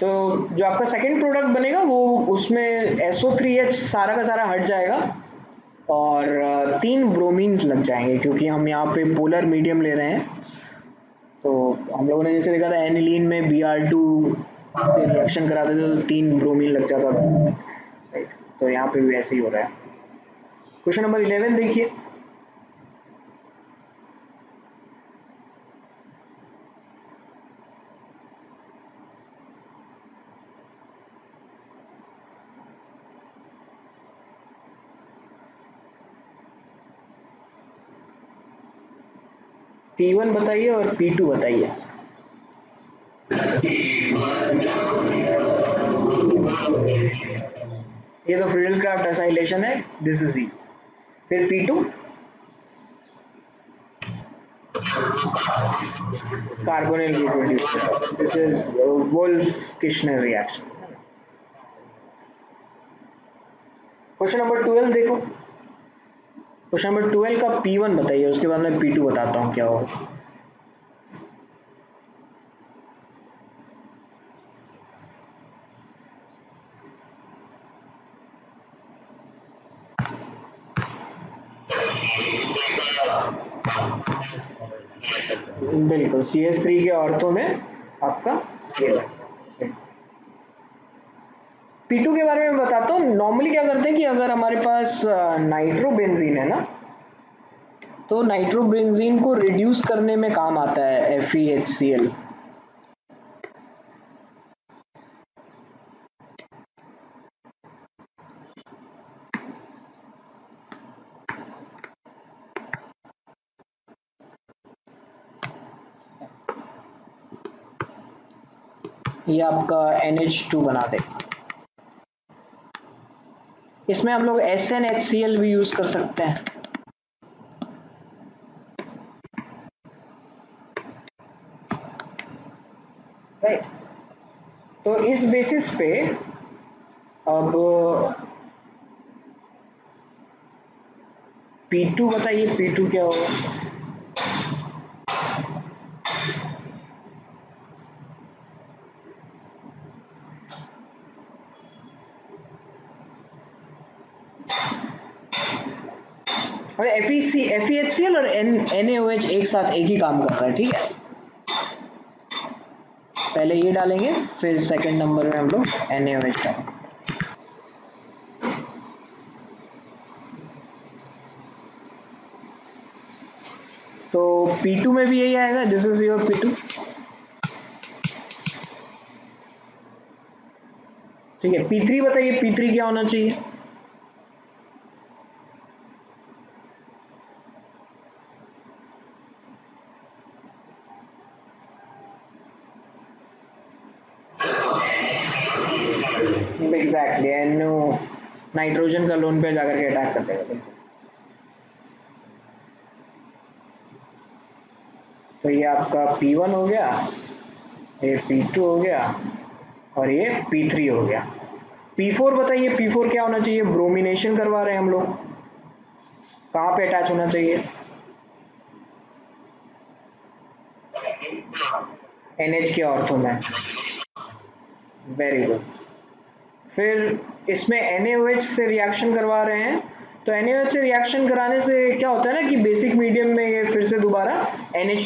तो जो आपका सेकंड प्रोडक्ट बनेगा वो उसमें SO3H सारा का सारा हट जाएगा और 3 ब्रोमीन्स लग जाएंगे, क्योंकि हम यहाँ पे पोलर मीडियम ले रहे हैं। तो हम लोगों ने जैसे देखा था एनिलीन में Br2 से रिएक्शन कराते थे तो 3 ब्रोमीन लग जाता था, राइट। तो यहाँ पे भी ऐसे ही हो रहा है। क्वेश्चन नंबर 11 देखिए। P1 बताइए और P2 बताइए। ये तो फ्रीडल क्राफ्ट एसाइलेशन है, दिस इज ई। फिर P2 carbonyl reproduce, this is Wolff Kishner reaction. Question number 12 देखो। क्वेश्चन नंबर 12 का P1 बताइए, उसके बाद मैं P2 बताता हूँ क्या होगा। बिल्कुल CH3 के औरतों में आपका Cl। P2 के बारे में बताता हूँ। नॉर्मली क्या करते हैं कि अगर हमारे पास नाइट्रोबेंजीन है ना, तो नाइट्रोबेंजीन को रिड्यूस करने में काम आता है FeHCl। ये आपका NH2 बना देगा। इसमें हम लोग SnHCl भी यूज कर सकते हैं। राइट, तो इस बेसिस पे अब P2 बताइए, P2 क्या होगा? और FeHCl और NaOH एक साथ एक ही काम कर रहा है, ठीक है। पहले ये डालेंगे, फिर सेकंड नंबर में हम लोग NaOH डालेंगे। तो P2 में भी यही आएगा, दिस इज योर P2, ठीक है। P3 बताइए, P3 क्या होना चाहिए? एग्जैक्टली, NO नाइट्रोजन का लोन पे जाकर के अटैक कर देगा। तो ये आपका P1 हो गया, ये P2 हो गया, और ये P3 हो गया। P4 बताइए, P4 क्या होना चाहिए? ब्रोमिनेशन करवा रहे हैं हम लोग, कहाँ पे अटैच होना चाहिए? NH के ऑर्थो में। Very good. फिर इसमें NaOH से रिएक्शन करवा रहे हैं, तो NaOH से रिएक्शन कराने से क्या होता है ना कि बेसिक मीडियम में ये फिर से दोबारा NH